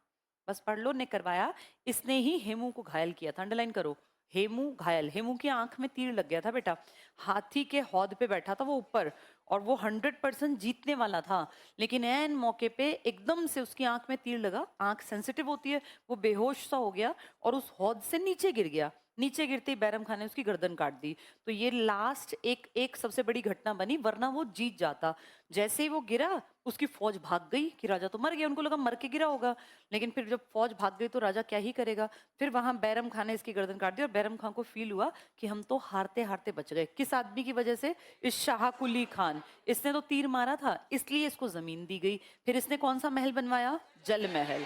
बस पढ़ लो, ने करवाया। इसने ही हेमू को घायल किया था, अंडरलाइन करो। हेमू घायल, हेमू की आंख में तीर लग गया था बेटा। हाथी के हौद पे बैठा था वो ऊपर, और वो 100% जीतने वाला था, लेकिन एन मौके पे एकदम से उसकी आंख में तीर लगा। आंख सेंसिटिव होती है, वो बेहोश सा हो गया और उस हौद से नीचे गिर गया। नीचे गिरते ही बैरम खान ने उसकी गर्दन काट दी। तो ये लास्ट एक सबसे बड़ी घटना बनी, वरना वो जीत जाता। जैसे ही वो गिरा, उसकी फौज भाग गई कि राजा तो मर गया, उनको लगा मर के गिरा होगा। लेकिन फिर जब फौज भाग गई तो राजा क्या ही करेगा। फिर वहां बैरम खान ने इसकी गर्दन काट दी, और बैरम खान को फील हुआ कि हम तो हारते हारते बच गए। किस आदमी की वजह से? इस शाह कुली खान। इसने तो तीर मारा था, इसलिए इसको जमीन दी गई। फिर इसने कौन सा महल बनवाया? जल महल।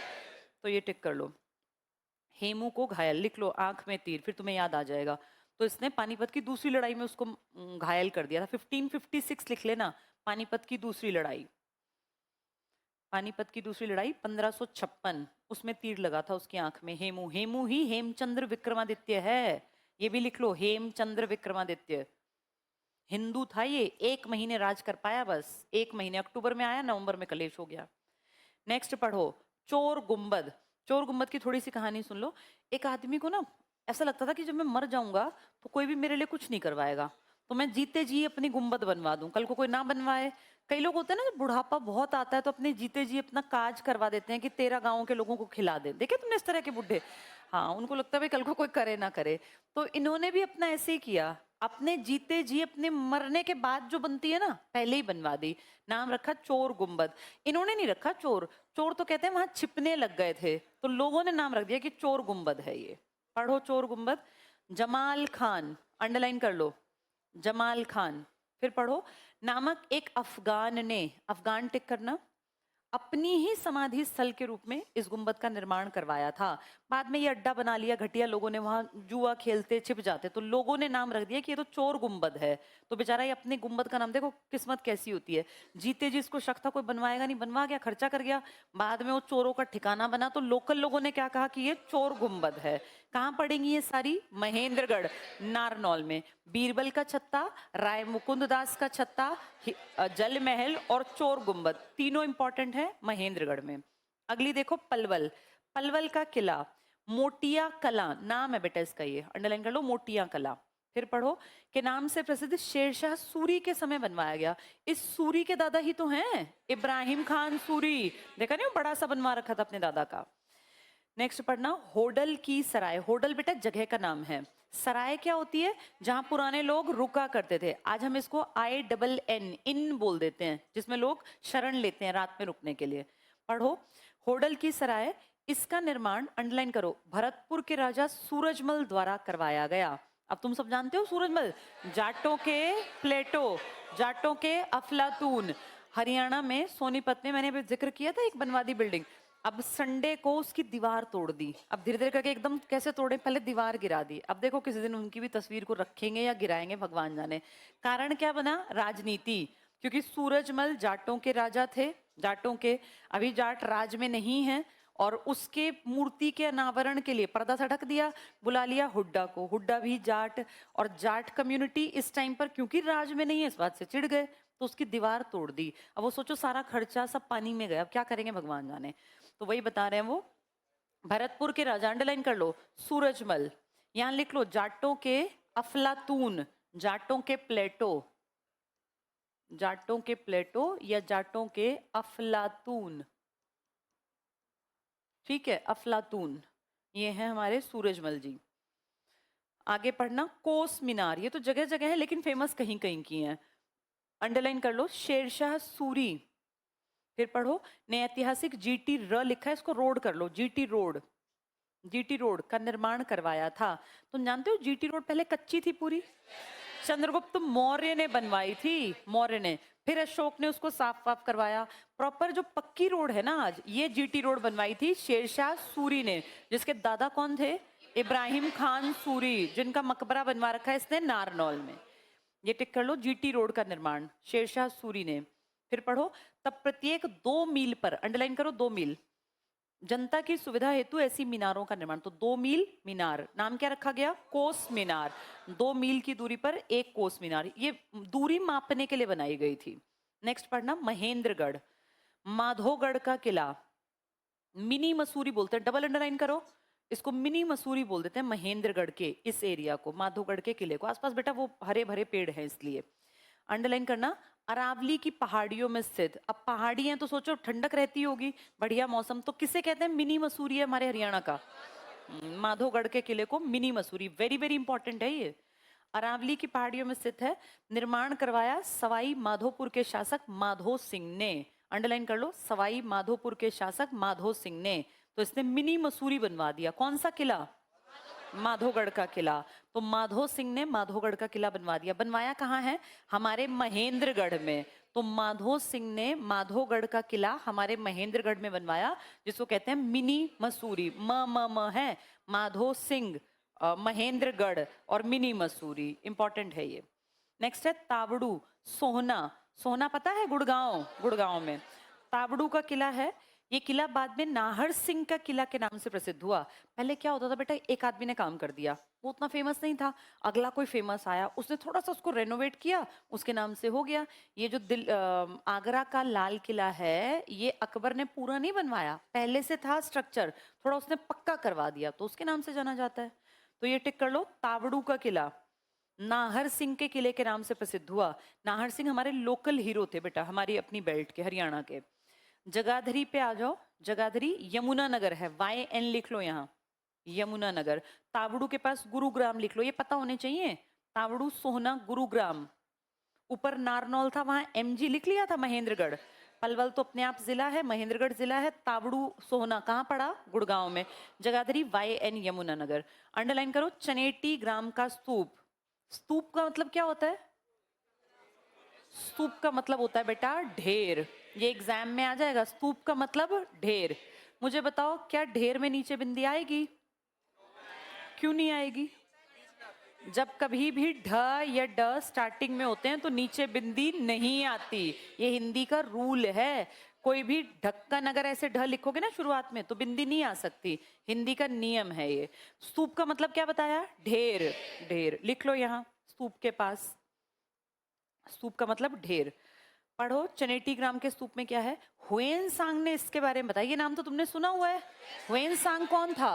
तो ये टिक कर लो। हेमू को घायल, लिख लो, आंख में तीर, फिर तुम्हें याद आ जाएगा। तो इसने पानीपत की दूसरी लड़ाई में उसको घायल कर दिया था। 1556 लिख लेना, पानीपत की दूसरी लड़ाई। पानीपत की दूसरी लड़ाई 1556, उसमें तीर लगा था उसकी आंख में। हेमू, हेमू ही हेमचंद्र विक्रमादित्य है, ये भी लिख लो, हेमचंद्र विक्रमादित्य। हिंदू था ये, 1 महीने राज कर पाया, बस 1 महीने। अक्टूबर में आया, नवंबर में कलेश हो गया। नेक्स्ट पढ़ो, चोर गुम्बद। चोर गुम्बद की थोड़ी सी कहानी सुन लो। एक आदमी को ना ऐसा लगता था कि जब मैं मर जाऊंगा तो कोई भी मेरे लिए कुछ नहीं करवाएगा, तो मैं जीते जी अपनी गुम्बद बनवा दूं, कल को कोई ना बनवाए। कई लोग होते हैं ना, जब बुढ़ापा बहुत आता है तो अपने जीते जी अपना काज करवा देते हैं कि तेरा गांव के लोगों को खिला दे। देखे तुमने इस तरह के बुढ़े? हाँ, उनको लगता है भाई कल को कोई करे ना करे। तो इन्होंने भी अपना ऐसे ही किया, अपने जीते जी, अपने मरने के बाद जो बनती है ना, पहले ही बनवा दी। नाम रखा चोर गुम्बद। इन्होंने नहीं रखा चोर, चोर तो कहते हैं वहां छिपने लग गए थे, तो लोगों ने नाम रख दिया कि चोर गुम्बद है ये। पढ़ो चोर गुम्बद। जमाल खान, अंडरलाइन कर लो, जमाल खान। फिर पढ़ो, नामक एक अफगान ने, अफगान टिक करना, अपनी ही समाधि स्थल के रूप में इस गुंबद का निर्माण करवाया था। बाद में ये अड्डा बना लिया, घटिया लोगों ने वहां जुआ खेलते, छिप जाते, तो लोगों ने नाम रख दिया कि ये तो चोर गुंबद है। तो बेचारा ये अपने गुंबद का नाम, देखो किस्मत कैसी होती है, जीते जी इसको शक था कोई बनवाएगा नहीं, बनवा गया, खर्चा कर गया, बाद में वो चोरों का ठिकाना बना, तो लोकल लोगों ने क्या कहा कि ये चोर गुंबद है। कहाँ पड़ेंगी ये सारी? महेंद्रगढ़, नारनौल में। बीरबल का छत्ता, राय मुकुंद दास का छत्ता, जल महल और चोर गुम्बद, तीनों इंपॉर्टेंट है महेंद्रगढ़ में। अगली देखो पलवल, पलवल का किला, मोटिया कला नाम है बेटा इसका, ये अंडरलाइन कर लो, मोटिया कला। फिर पढ़ो के नाम से प्रसिद्ध शेरशाह सूरी के समय बनवाया गया। इस सूरी के दादा ही तो हैं इब्राहिम खान सूरी, देखा नहीं, बड़ा सा बनवा रखा था अपने दादा का। नेक्स्ट पढ़ना होडल की सराय, होडल बेटा जगह का नाम है, सराय क्या होती है? जहां पुराने लोग रुका करते थे। आज हम इसको INN इन बोल देते हैं, जिसमें लोग शरण लेते हैं रात में रुकने के लिए। पढ़ो होडल की सराय, इसका निर्माण अंडरलाइन करो भरतपुर के राजा सूरजमल द्वारा करवाया गया। अब तुम सब जानते हो सूरजमल, जाटों के प्लेटो, जाटों के अफलातून। हरियाणा में सोनीपत में मैंने जिक्र किया था एक बनवादी बिल्डिंग, अब संडे को उसकी दीवार तोड़ दी। अब धीरे धीरे करके एकदम कैसे तोड़े, पहले दीवार गिरा दी। अब देखो किसी दिन उनकी भी तस्वीर को रखेंगे या गिराएंगे भगवान जाने। कारण क्या बना? राजनीति, क्योंकि सूरजमल जाटों के राजा थे, जाटों के, अभी जाट राज में नहीं है, और उसके मूर्ति के अनावरण के लिए पर्दा सा ढक दिया, बुला लिया हुड्डा को, हुड्डा भी जाट, और जाट कम्युनिटी इस टाइम पर क्योंकि राज में नहीं है इस बात से चिढ़ गए, तो उसकी दीवार तोड़ दी। अब वो सोचो सारा खर्चा सब पानी में गया, अब क्या करेंगे भगवान जाने। तो वही बता रहे हैं वो भरतपुर के राजा, अंडरलाइन कर लो सूरजमल, यहां लिख लो जाटों के अफलातून, जाटों के प्लेटो, जाटों के प्लेटो या जाटों के अफलातून, ठीक है, अफलातून, ये है हमारे सूरजमल जी। आगे पढ़ना कोस मीनार, ये तो जगह जगह है लेकिन फेमस कहीं कहीं की है, अंडरलाइन कर लो शेरशाह सूरी। फिर पढ़ो ने ऐतिहासिक GT र लिखा है, इसको रोड कर लो, GT रोड, GT रोड का निर्माण करवाया था। तुम जानते हो GT रोड पहले कच्ची थी पूरी, चंद्रगुप्त मौर्य ने बनवाई थी, मौर्य ने, फिर अशोक ने उसको साफ वाफ करवाया। प्रॉपर जो पक्की रोड है ना आज, ये GT रोड बनवाई थी शेरशाह सूरी ने, जिसके दादा कौन थे? इब्राहिम खान सूरी, जिनका मकबरा बनवा रखा है इसने नारनौल में। ये टिक कर लो, GT रोड का निर्माण शेरशाह सूरी ने। फिर पढ़ो तब प्रत्येक 2 मील पर, अंडरलाइन करो 2 मील, जनता की सुविधा हेतु ऐसी मीनारों का निर्माण, तो 2 मील मीनार, नाम क्या रखा गया? कोस मीनार, 2 मील की दूरी पर एक कोस मीनार, ये दूरी मापने के लिए बनाई गई थी। नेक्स्ट पढ़ना महेंद्रगढ़, माधोगढ़ का किला, मिनी मसूरी बोलते हैं, डबल अंडरलाइन करो, इसको मिनी मसूरी बोल देते हैं महेंद्रगढ़ के इस एरिया को, माधोगढ़ के किले को। आसपास बेटा वो हरे भरे पेड़ हैं इसलिए अंडरलाइन करना। अरावली की पहाड़ियों में स्थित, अब पहाड़ी है तो सोचो ठंडक रहती होगी, बढ़िया मौसम, तो किसे कहते हैं? मिनी मसूरी है हमारे हरियाणा का, माधोगढ़ के किले को mini Mussoorie, very very important है ये। अरावली की पहाड़ियों में स्थित है, निर्माण करवाया सवाई माधोपुर के शासक माधो सिंह ने, अंडरलाइन कर लो सवाई माधोपुर के शासक माधो सिंह ने, तो इसने मिनी मसूरी बनवा दिया। कौन सा किला? माधोगढ़ का किला, तो माधो सिंह ने माधोगढ़ का किला बनवा दिया। बनवाया कहाँ है? हमारे महेंद्रगढ़ में, तो माधो सिंह ने माधोगढ़ का किला हमारे महेंद्रगढ़ में बनवाया, जिसको कहते हैं मिनी मसूरी, म है माधो सिंह, महेंद्रगढ़ और मिनी मसूरी, इंपॉर्टेंट है ये। नेक्स्ट है तावड़ू, सोहना, सोहना पता है? गुड़गांव, गुड़गांव में तावड़ू का किला है। ये किला बाद में नाहर सिंह का किला के नाम से प्रसिद्ध हुआ। पहले क्या होता था बेटा, एक आदमी ने काम कर दिया, वो उतना फेमस नहीं था, अगला कोई फेमस आया, उसने थोड़ा सा उसको रेनोवेट किया, उसके नाम से हो गया। ये जो आगरा का लाल किला है, ये अकबर ने पूरा नहीं बनवाया, पहले से था स्ट्रक्चर, थोड़ा उसने पक्का करवा दिया, तो उसके नाम से जाना जाता है। तो ये टिक कर लो, तावड़ू का किला नाहर सिंह के किले के नाम से प्रसिद्ध हुआ। नाहर सिंह हमारे लोकल हीरो थे बेटा, हमारी अपनी बेल्ट के, हरियाणा के। जगाधरी पे आ जाओ, जगाधरी यमुना नगर है, YN लिख लो यहाँ, यमुना नगर। तावड़ू के पास गुरुग्राम लिख लो, ये पता होने चाहिए, तावड़ू, सोहना, गुरुग्राम। ऊपर नारनौल था, वहां MG लिख लिया था, महेंद्रगढ़। पलवल तो अपने आप जिला है, महेंद्रगढ़ जिला है, तावड़ू सोहना कहाँ पड़ा? गुड़गांव में। जगाधरी YN यमुना नगर। अंडरलाइन करो चनेटी ग्राम का स्तूप, स्तूप का मतलब क्या होता है? स्तूप का मतलब होता है बेटा ढेर, ये एग्जाम में आ जाएगा, स्तूप का मतलब ढेर। मुझे बताओ क्या ढेर में नीचे बिंदी आएगी? क्यों नहीं आएगी? जब कभी भी ढ या ड स्टार्टिंग में होते हैं तो नीचे बिंदी नहीं आती, ये हिंदी का रूल है। कोई भी ढक्कन अगर ऐसे ढ लिखोगे ना शुरुआत में तो बिंदी नहीं आ सकती, हिंदी का नियम है ये। स्तूप का मतलब क्या बताया? ढेर। ढेर लिख लो यहाँ स्तूप के पास, स्तूप का मतलब ढेर। पढ़ो चनेटी ग्राम के स्तूप में क्या है। हुएन सांग ने इसके बारे में बताया, ये नाम तो तुमने सुना हुआ है। हुएन सांग कौन था?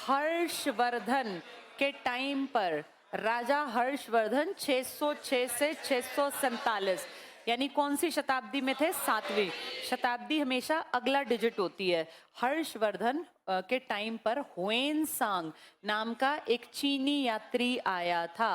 हर्षवर्धन के टाइम पर राजा हर्षवर्धन 606 से 647, यानी कौन सी शताब्दी में थे? 7वीं शताब्दी। हमेशा अगला डिजिट होती है। हर्षवर्धन के टाइम पर हुएन सांग नाम का एक चीनी यात्री आया था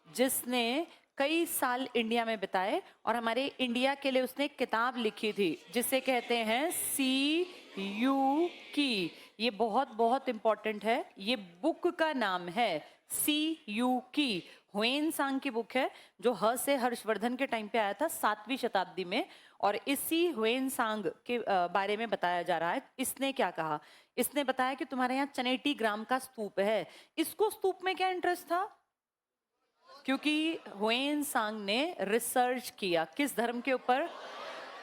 जिसने कई साल इंडिया में बिताए और हमारे इंडिया के लिए उसने एक किताब लिखी थी जिसे कहते हैं सी यू की। ये बहुत बहुत इंपॉर्टेंट है, ये बुक का नाम है सी यू की। हुएन सांग की बुक है जो ह से हर्षवर्धन के टाइम पे आया था 7वीं शताब्दी में, और इसी हुएन सांग के बारे में बताया जा रहा है। इसने क्या कहा? इसने बताया कि तुम्हारे यहाँ चनेटी ग्राम का स्तूप है। इसको स्तूप में क्या इंटरेस्ट था? क्योंकि हुएन सांग ने रिसर्च किया किस धर्म के ऊपर?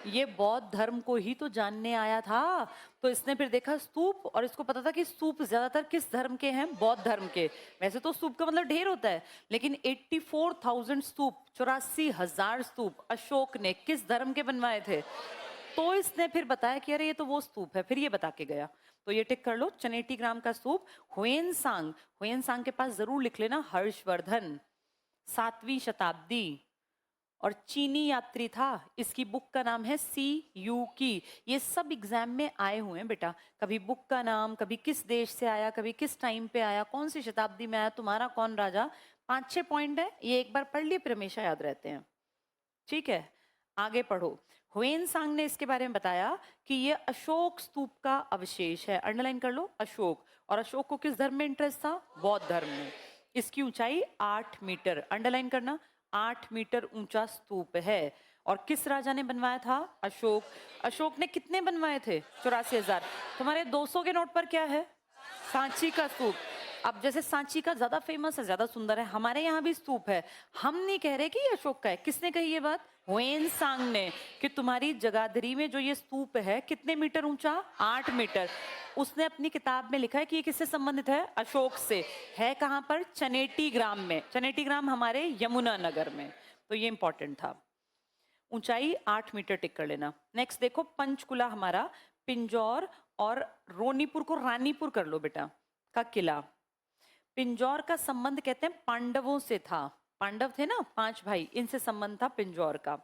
ये बौद्ध धर्म को ही तो जानने आया था। तो इसने फिर देखा स्तूप, और इसको पता था कि स्तूप ज्यादातर किस धर्म के हैं? बौद्ध धर्म के। वैसे तो स्तूप का मतलब ढेर होता है, लेकिन 84,000 स्तूप, 84,000 स्तूप अशोक ने किस धर्म के बनवाए थे? तो इसने फिर बताया कि अरे ये तो वो स्तूप है, फिर ये बता के गया। तो ये टिक कर लो, चनेटी ग्राम का स्तूप हुएन सांग। हुएन सांग के पास जरूर लिख लेना हर्षवर्धन, 7वीं शताब्दी, और चीनी यात्री था। इसकी बुक का नाम है सी यू की। ये सब एग्जाम में आए हुए हैं बेटा, कभी बुक का नाम, कभी किस देश से आया, कभी किस टाइम पे आया, कौन सी शताब्दी में आया, तुम्हारा कौन राजा। 5-6 पॉइंट है, ये एक बार पढ़ लिए फिर हमेशा याद रहते हैं। ठीक है, आगे पढ़ो। हुएन सांग ने इसके बारे में बताया कि ये अशोक स्तूप का अवशेष है। अंडरलाइन कर लो अशोक। और अशोक को किस धर्म में इंटरेस्ट था? बौद्ध धर्म में। इसकी ऊंचाई 8 मीटर, अंडरलाइन करना, 8 मीटर ऊंचा स्तूप है। और किस राजा ने बनवाया था? अशोक। अशोक ने कितने बनवाए थे? 84,000। तुम्हारे 200 के नोट पर क्या है? सांची का स्तूप। अब जैसे सांची का ज्यादा फेमस है, ज्यादा सुंदर है, हमारे यहाँ भी स्तूप है। हम नहीं कह रहे कि ये अशोक का है। किसने कही ये बात? हुएन सांग ने, कि तुम्हारी जगाधरी में जो ये स्तूप है कितने मीटर ऊंचा? 8 मीटर। उसने अपनी किताब में लिखा है कि ये किससे संबंधित है? अशोक से। है कहां पर? चनेटी ग्राम में। चनेटी ग्राम हमारे यमुना नगर में। तो ये इंपॉर्टेंट था। ऊंचाई 8 मीटर, टिक कर लेना। नेक्स्ट देखो, पंचकुला हमारा पिंजौर और रोनीपुर को रानीपुर कर लो बेटा, का किला। पिंजौर का संबंध कहते हैं पांडवों से था। पांडव थे ना 5 भाई, इनसे संबंध था पिंजौर का।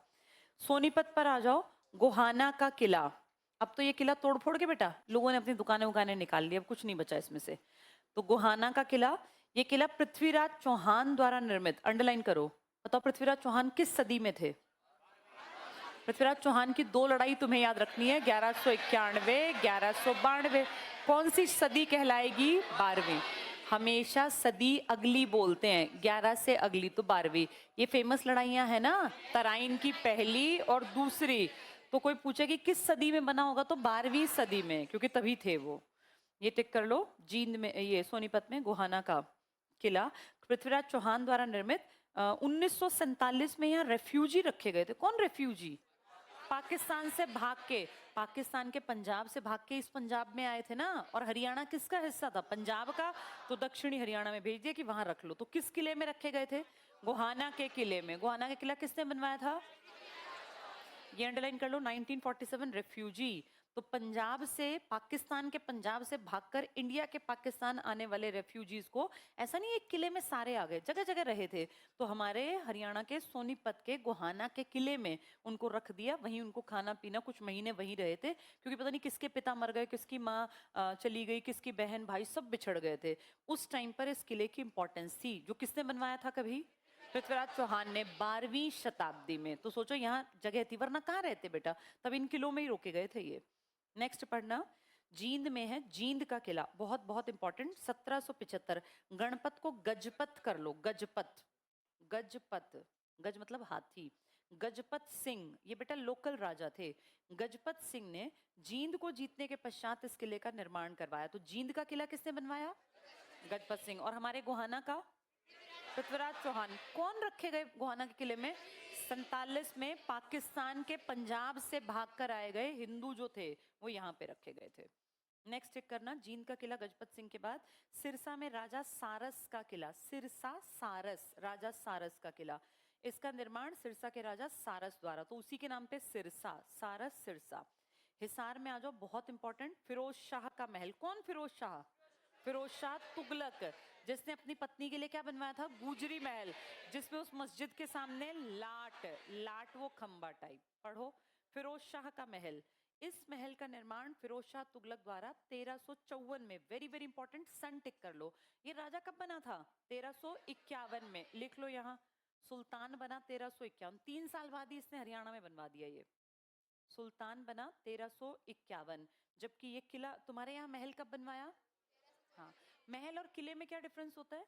सोनीपत पर आ जाओ, गोहाना का किला। अब तो ये किला तोड़ फोड़ के बेटा लोगों ने अपनी दुकानें उकानें निकाल ली, अब कुछ नहीं बचा इसमें से। तो गोहाना का किला, ये किला पृथ्वीराज चौहान द्वारा निर्मित। अंडरलाइन करो। बताओ पृथ्वीराज चौहान किस सदी में थे? पृथ्वीराज चौहान की 2 लड़ाई तुम्हें याद रखनी है, 1191, 1192। कौन सी सदी कहलाएगी? 12वीं। हमेशा सदी अगली बोलते हैं, 11 से अगली तो 12वीं। ये फेमस लड़ाइयां है ना, तराइन की पहली और दूसरी। तो कोई पूछे कि किस सदी में बना होगा, तो 12वीं सदी में, क्योंकि तभी थे वो। ये टिक कर लो। जींद में, ये सोनीपत में गोहाना का किला पृथ्वीराज चौहान द्वारा निर्मित। 1947 में यहाँ रेफ्यूजी रखे गए थे। कौन रेफ्यूजी? पाकिस्तान से भाग के, पाकिस्तान के पंजाब से भाग के इस पंजाब में आए थे ना। और हरियाणा किसका हिस्सा था? पंजाब का। तो दक्षिणी हरियाणा में भेज दिया कि वहां रख लो। तो किस किले में रखे गए थे? गोहाना के किले में। गोहाना का किला किसने बनवाया था? ये अंडरलाइन कर लो, 1947 रेफ्यूजी। तो पंजाब से, पाकिस्तान के पंजाब से भागकर इंडिया के पाकिस्तान आने वाले रेफ्यूजीज को, ऐसा नहीं एक किले में सारे आ गए, जगह जगह रहे थे। तो हमारे हरियाणा के सोनीपत के गोहाना के किले में उनको रख दिया, वहीं उनको खाना पीना, कुछ महीने वहीं रहे थे। क्योंकि पता नहीं किसके पिता मर गए, किसकी माँ चली गई, किसकी बहन भाई सब बिछड़ गए थे। उस टाइम पर इस किले की इंपॉर्टेंस थी। जो किसने बनवाया था? कभी पृथ्वीराज चौहान ने, 12वीं शताब्दी में। तो सोचो यहाँ जगह थी, वरना कहाँ रहते बेटा, तब इन किलों में ही रोके गए थे ये। नेक्स्ट पढ़ना, जींद में है जींद का किला, बहुत बहुत इंपॉर्टेंट। 1775। गणपत को गजपत कर लो, गजपत। गजपत, गज मतलब हाथी। गजपत सिंह ये बेटा लोकल राजा थे। गजपत सिंह ने जींद को जीतने के पश्चात इस किले का निर्माण करवाया। तो जींद का किला किसने बनवाया? गजपत सिंह। और हमारे गोहाना का? पृथ्वीराज चौहान। कौन रखे गए गोहाना के किले में? 47 में पाकिस्तान के पंजाब से भागकर आए गए हिंदू जो थे वो यहाँ पे रखे गए थे। नेक्स्ट चेक करना, जींद का किला गजपत सिंह के बाद सिरसा में राजा सारस का किला, सिरसा सारस, राजा सारस का किला, इसका निर्माण सिरसा के राजा सारस द्वारा, तो उसी के नाम पे सिरसा, सारस सिरसा। हिसार में आ जाओ, बहुत इंपॉर्टेंट, फिरोज शाह का महल। कौन फिरोज शाह? फिरोज शाह तुगलक, जिसने अपनी पत्नी के लिए क्या बनवाया था? गुजरी महल, जिसमें उस मस्जिद के सामने लाट, लाट वो खंबा टाइप। पढ़ो, फिरोज शाह का महल। इस महल का निर्माण फिरोज शाह तुगलक द्वारा 1354 में, वेरी वेरी इंपॉर्टेंट, सन टिक कर लो। ये राजा कब बना था? 1351 में, लिख लो यहाँ। सुल्तान बना 1351, 3 साल बाद ही इसने हरियाणा में बनवा दिया। ये सुल्तान बना 1351, जबकि ये किला तुम्हारे यहाँ महल कब बनवाया? हाँ, महल और किले में क्या डिफरेंस होता है?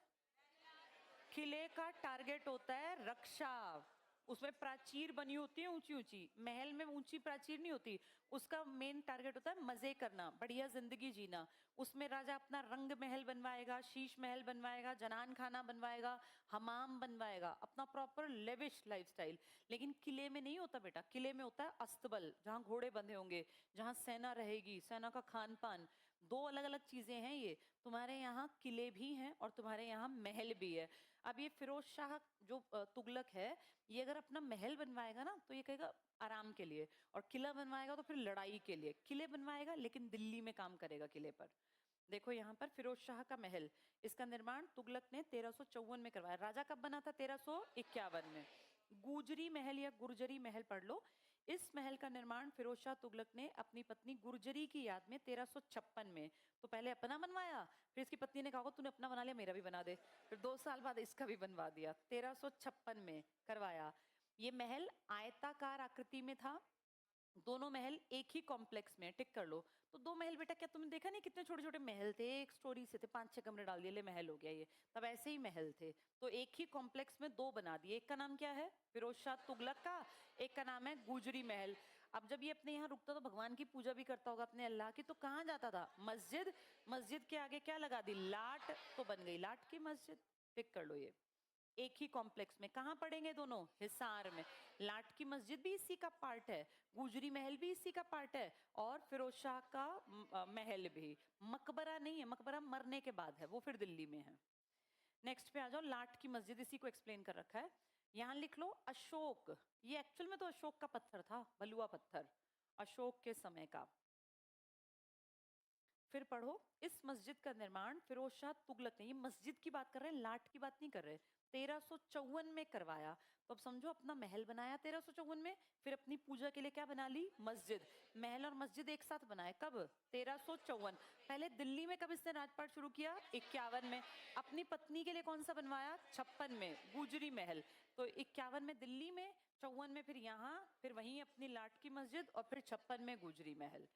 किले का टारगेट होता है रक्षा, उसमें प्राचीर बनी होती है ऊंची ऊंची, महल में ऊंची प्राचीर नहीं होती, उसका मेन टारगेट होता है मजे करना, बढ़िया जिंदगी जीना। उसमें राजा अपना रंग महल बनवाएगा, शीश महल बनवाएगा, जनान खाना बनवाएगा, हमाम बनवाएगा, अपना प्रॉपर लेविश लाइफस्टाइल। लेकिन किले में नहीं होता बेटा, किले में होता है अस्तबल, जहाँ घोड़े बंधे होंगे, जहाँ सेना रहेगी, सेना का खान पान। दो अलग अलग चीजें हैं ये। तुम्हारे यहाँ किले भी हैं और तुम्हारे यहाँ महल भी है। अब ये फिरोज शाह जो तुगलक है, ये अगर अपना महल बनवाएगा ना तो ये कहेगा आराम के लिए, और किला बनवाएगा तो फिर लड़ाई के लिए। किले बनवाएगा लेकिन दिल्ली में काम करेगा किले पर। देखो यहाँ पर फिरोज शाह का महल, इसका निर्माण तुगलक ने 1354 में करवाया। राजा कब बना था? 1351 में। गुजरी महल या गुर्जरी महल पढ़ लो। इस महल का निर्माण फिरोज शाह तुगलक ने अपनी पत्नी गुर्जरी की याद में 1356 में, तो पहले अपना बनवाया, फिर इसकी पत्नी ने कहा तूने अपना बना लिया, मेरा भी बना दे, फिर 2 साल बाद इसका भी बनवा दिया, 1356 में करवाया। ये महल आयताकार आकृति में था, दोनों महल एक ही कॉम्प्लेक्स में, टिक कर लो। तो 2 महल बेटा, क्या तुमने देखा नहीं कितने छोटे छोटे महल थे, एक स्टोरी से थे, 5-6 कमरे डाल दिए, ले महल हो गया ये। तब ऐसे ही महल थे, तो एक ही कॉम्प्लेक्स में 2 बना दिए। एक का नाम क्या है? फिरोज शाह तुगलक का, एक का नाम है गुजरी महल। अब जब ये अपने यहाँ रुकता तो भगवान की पूजा भी करता होगा अपने अल्लाह की, तो कहाँ जाता था? मस्जिद। मस्जिद के आगे क्या लगा दी? लाट, तो बन गई लाट की मस्जिद। टिक कर लो ये। एक ही कॉम्प्लेक्स में कहाँ पड़ेंगे दोनों? हिसार में। लाट की मस्जिद भी इसी का पार्ट है, गुजरी महल भी इसी का पार्ट है, और फिरोज शाह का महल भी। मकबरा नहीं है, मकबरा मरने के बाद है, वो फिर दिल्ली में है। नेक्स्ट पे आ जाओ, लाट की मस्जिद, इसी को एक्सप्लेन कर रखा है। यहां लिख लो अशोक, ये एक्चुअल में तो अशोक का पत्थर था, बलुआ पत्थर, अशोक के समय का। फिर पढ़ो, इस मस्जिद का निर्माण फिरोज शाह तुगलक ने, ये मस्जिद की बात कर रहे हैं, लाट की बात नहीं कर रहे, 1354 में करवाया। तो अब समझो, अपना महल बनाया 1354 में, फिर अपनी पूजा के लिए क्या बना ली? मस्जिद। महल और मस्जिद एक साथ बनाए कब? 1354। पहले दिल्ली में कब इसने राजपाट शुरू किया? 51 में। अपनी पत्नी के लिए कौन सा बनवाया? 56 में, गुजरी महल। तो 51 में दिल्ली में, 54 में फिर यहाँ, फिर वहीं अपनी लाट की मस्जिद, और फिर 56 में गुजरी महल।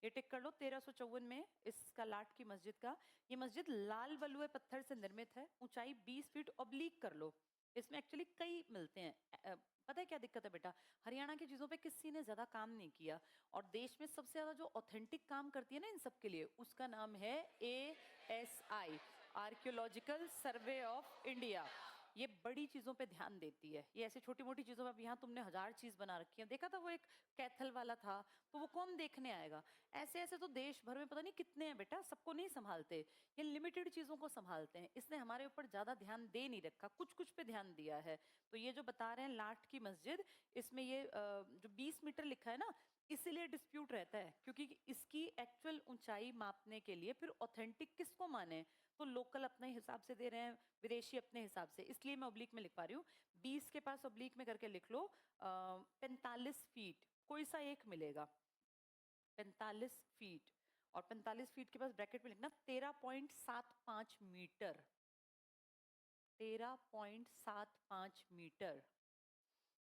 ये टिक कर लो, 1354 में इसका लाट की मस्जिद का। ये मस्जिद लाल बलुए पत्थर से निर्मित है, ऊंचाई 20 फीट, ऑब्लिक कर लो। इसमें एक्चुअली कई मिलते हैं। पता है क्या दिक्कत है बेटा? हरियाणा की चीजों पे किसी ने ज्यादा काम नहीं किया, और देश में सबसे ज्यादा जो ऑथेंटिक काम करती है ना इन सब के लिए, उसका नाम है ASI, archaeological survey of India. ये बड़ी चीजों पे ध्यान देती है, ये ऐसी छोटी मोटी चीजों में, अब यहाँ तुमने 1000 चीज बना रखी है, देखा था वो एक कैथल वाला था, तो वो कौन देखने आएगा? ऐसे ऐसे तो देश भर में पता नहीं कितने हैं बेटा, सबको नहीं संभालते, ये लिमिटेड चीजों को संभालते हैं, इसने हमारे ऊपर ज्यादा ध्यान दे नहीं रखा, कुछ कुछ पे ध्यान दिया है। तो ये जो बता रहे हैं लाट की मस्जिद, इसमें ये जो 20 मीटर लिखा है ना, इसीलिए डिस्प्यूट रहता है, क्योंकि इसकी एक्चुअल ऊंचाई मापने के लिए फिर ऑथेंटिक किसको माने? तो लोकल अपने हिसाब से दे रहे हैं, विदेशी अपने हिसाब से, इसलिए मैं ऑब्लिक में लिख पा रही हूँ। 20 के पास ऑब्लिक में करके लिख लो, 45 फीट, कोई सा एक मिलेगा, 45 फीट, और 45 फीट के पास ब्रैकेट में लिखना 13.75 मीटर, 13.75 मीटर।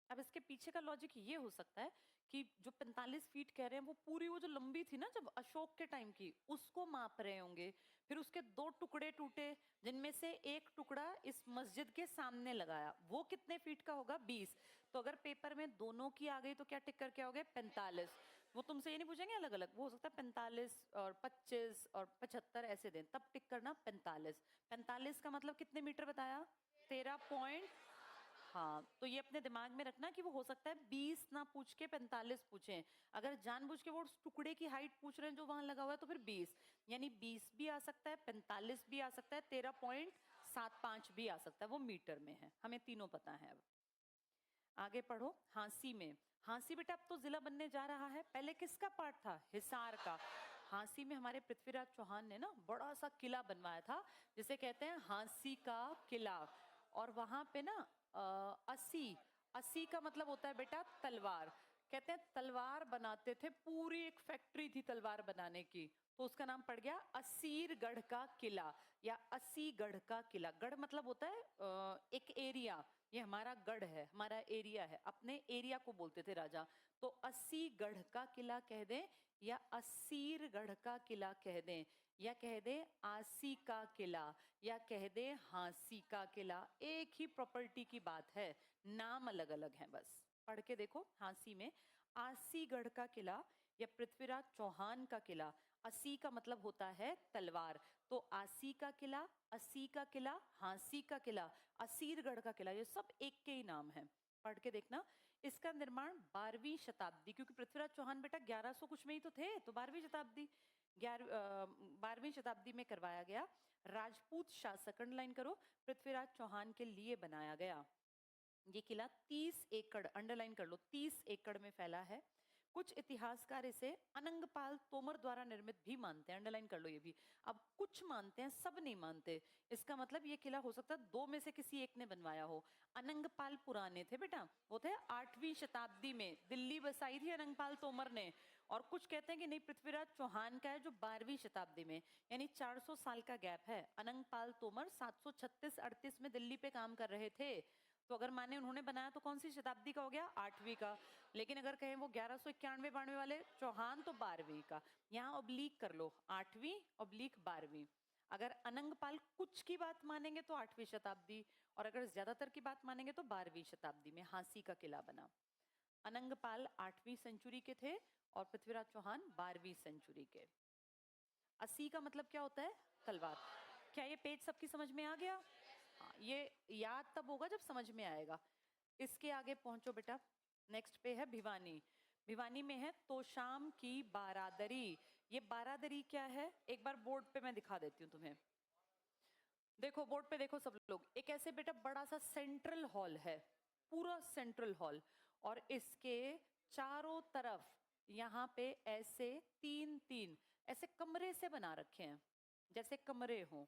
अब इसके पीछे का लॉजिक ये हो सकता है कि जो 45 फीट कह रहे हैं, वो पूरी वो जो लंबी थी ना जब अशोक के टाइम की, उसको माप रहे होंगे, फिर उसके 2 टुकड़े टूटे, जिनमें से एक टुकड़ा इस मस्जिद के सामने लगाया, वो कितने फीट का होगा? 20। तो अगर पेपर में दोनों की आ गई तो क्या टिक करके आओगे? 45। वो तुमसे ये नहीं पूछेंगे अलग अलग, वो हो सकता है 45 और 25 और 75 ऐसे दें, तब टिक करना 45। 45 का मतलब कितने मीटर बताया? 13. हाँ, तो ये अपने दिमाग में रखना कि वो हो सकता है 20 ना पूछ के 45 पूछें। अगर जानबूझ के वो उस टुकड़े की हाइट पूछ रहे हैं जो वहां लगा हुआ है तो फिर 20, यानी 20 भी आ सकता है, 45 भी आ सकता है, 13.75 भी आ सकता है, वो मीटर में है। हमें तीनों पता है। अब आगे पढ़ो। हाँसी में, हाँसी बेटा अब तो जिला बनने जा रहा है। पहले किसका पार्ट था? हिसार का। हाँसी में हमारे पृथ्वीराज चौहान ने ना बड़ा सा किला बनवाया था, जिसे कहते हैं हाँसी का किला। और वहां पे ना 80, 80 का मतलब होता है बेटा तलवार। कहते हैं तलवार बनाते थे, पूरी एक फैक्ट्री थी तलवार बनाने की, तो उसका नाम पड़ गया असीरगढ़ का किला या असीगढ़ का किला। गढ़ मतलब होता है एक एरिया, ये हमारा गढ़ है, हमारा एरिया है, अपने एरिया को बोलते थे राजा। तो असीगढ़ का किला कह दें या असीरगढ़ का किला कह दें या कह दें आसी का किला या कह दें हाँसी का किला, एक ही प्रॉपर्टी की बात है, नाम अलग अलग हैं बस। पढ़ के देखो। हाँसी में आसीगढ़ का किला या पृथ्वीराज चौहान का किला। असी का मतलब होता है तलवार, तो आसी का किला, असी का किला, हाँसी का किला, असीरगढ़ का किला, ये सब एक के ही नाम है। पढ़ के देखना। इसका निर्माण 12वीं शताब्दी, क्योंकि पृथ्वीराज चौहान बेटा 1100 कुछ में ही तो थे, तो 12वीं शताब्दी, 12वीं शताब्दी में करवाया गया। राजपूत शासक, अंडरलाइन करो, पृथ्वीराज चौहान के लिए बनाया गया। ये किला 30 एकड़, अंडरलाइन कर लो, 30 एकड़ में फैला है। कुछ इतिहासकार इसे अनंगपाल तोमर द्वारा निर्मित भी मानते हैं, अंडरलाइन कर लो ये भी। अब कुछ मानते हैं, सब नहीं मानते। इसका मतलब ये किला हो सकता है दो में से किसी एक ने बनवाया हो। अनंगपाल पुराने थे बेटा, वो थे 8वीं शताब्दी में, दिल्ली बसाई थी अनंगपाल तोमर ने। और कुछ कहते हैं कि नहीं, पृथ्वीराज चौहान का है जो 12वीं शताब्दी में, यानी 400 साल का गैप है। अनंगपाल तोमर 736-38 में दिल्ली पे काम कर रहे थे, तो अगर माने उन्होंने बनाया तो कौन सी शताब्दी का हो गया? 8वीं का। लेकिन अगर कहें वो 1191-92 वाले चौहान, तो 12वीं का। यहाँ ऑब्लीक कर लो, 8वीं/12वीं। अगर अनंगपाल कुछ की बात मानेंगे तो 8वीं शताब्दी, और अगर ज्यादातर की बात मानेंगे तो 12वीं शताब्दी में हाँसी का किला बना। अनंगपाल 8वीं सेंचुरी के थे और पृथ्वीराज चौहान 12वीं सेंचुरी के। अस्सी का मतलब क्या होता है? तलवार। क्या ये पेज सबकी समझ में आ गया? हाँ, ये याद तब होगा जब समझ में आएगा। इसके आगे पहुंचो बेटा। नेक्स्ट पे है भिवानी। भिवानी में है तोशाम की बारादरी। ये बारादरी क्या है? एक बार बोर्ड पे मैं दिखा देती हूँ तुम्हें। देखो बोर्ड पे देखो सब लोग, एक ऐसे बेटा बड़ा सा सेंट्रल हॉल है, पूरा सेंट्रल हॉल, और इसके चारों तरफ यहाँ पे ऐसे 3-3 ऐसे कमरे से बना रखे हैं, जैसे कमरे हों।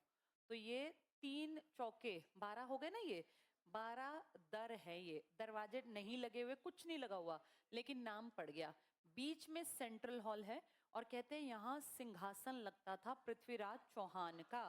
तो ये 3 चौके 12 हो गए ना, ये 12 दर है, ये दरवाजे नहीं लगे हुए, कुछ नहीं लगा हुआ, लेकिन नाम पड़ गया। बीच में सेंट्रल हॉल है और कहते हैं यहाँ सिंहासन लगता था पृथ्वीराज चौहान का।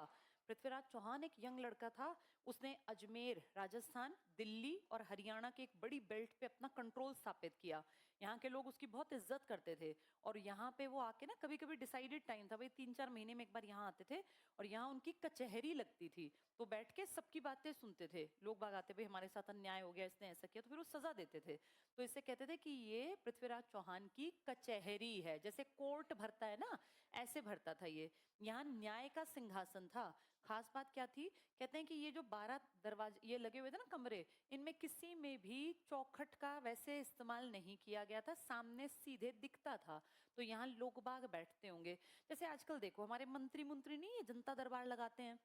पृथ्वीराज चौहान एक यंग लड़का था, उसने अजमेर, राजस्थान, दिल्ली और हरियाणा के एक बड़ी बेल्ट पे अपना कंट्रोल स्थापित किया। यहाँ के लोग उसकी बहुत इज्जत करते थे, और यहाँ पे वो आके ना कभी कभी डिसाइडेड टाइम था भाई, 3-4 महीने में एक बार यहाँ आते थे, और यहाँ उनकी कचहरी लगती थी, तो बैठ के सबकी बातें सुनते थे। लोग बाग आते भाई हमारे साथ अन्याय हो गया, इसने ऐसा किया, तो फिर वो सजा देते थे। तो इससे कहते थे कि ये पृथ्वीराज चौहान की कचहरी है, जैसे कोर्ट भरता है ना, ऐसे भरता था ये। यहाँ न्याय का सिंहासन था। खास बात क्या थी? कहते हैं कि ये जो 12 दरवाजे ये लगे हुए थे ना कमरे, इनमें किसी में भी चौखट का वैसे इस्तेमाल नहीं किया गया था, सामने सीधे दिखता था। तो यहाँ लोग बाग बैठते होंगे, जैसे आजकल देखो हमारे मंत्री मंत्री नहीं है जनता दरबार लगाते हैं,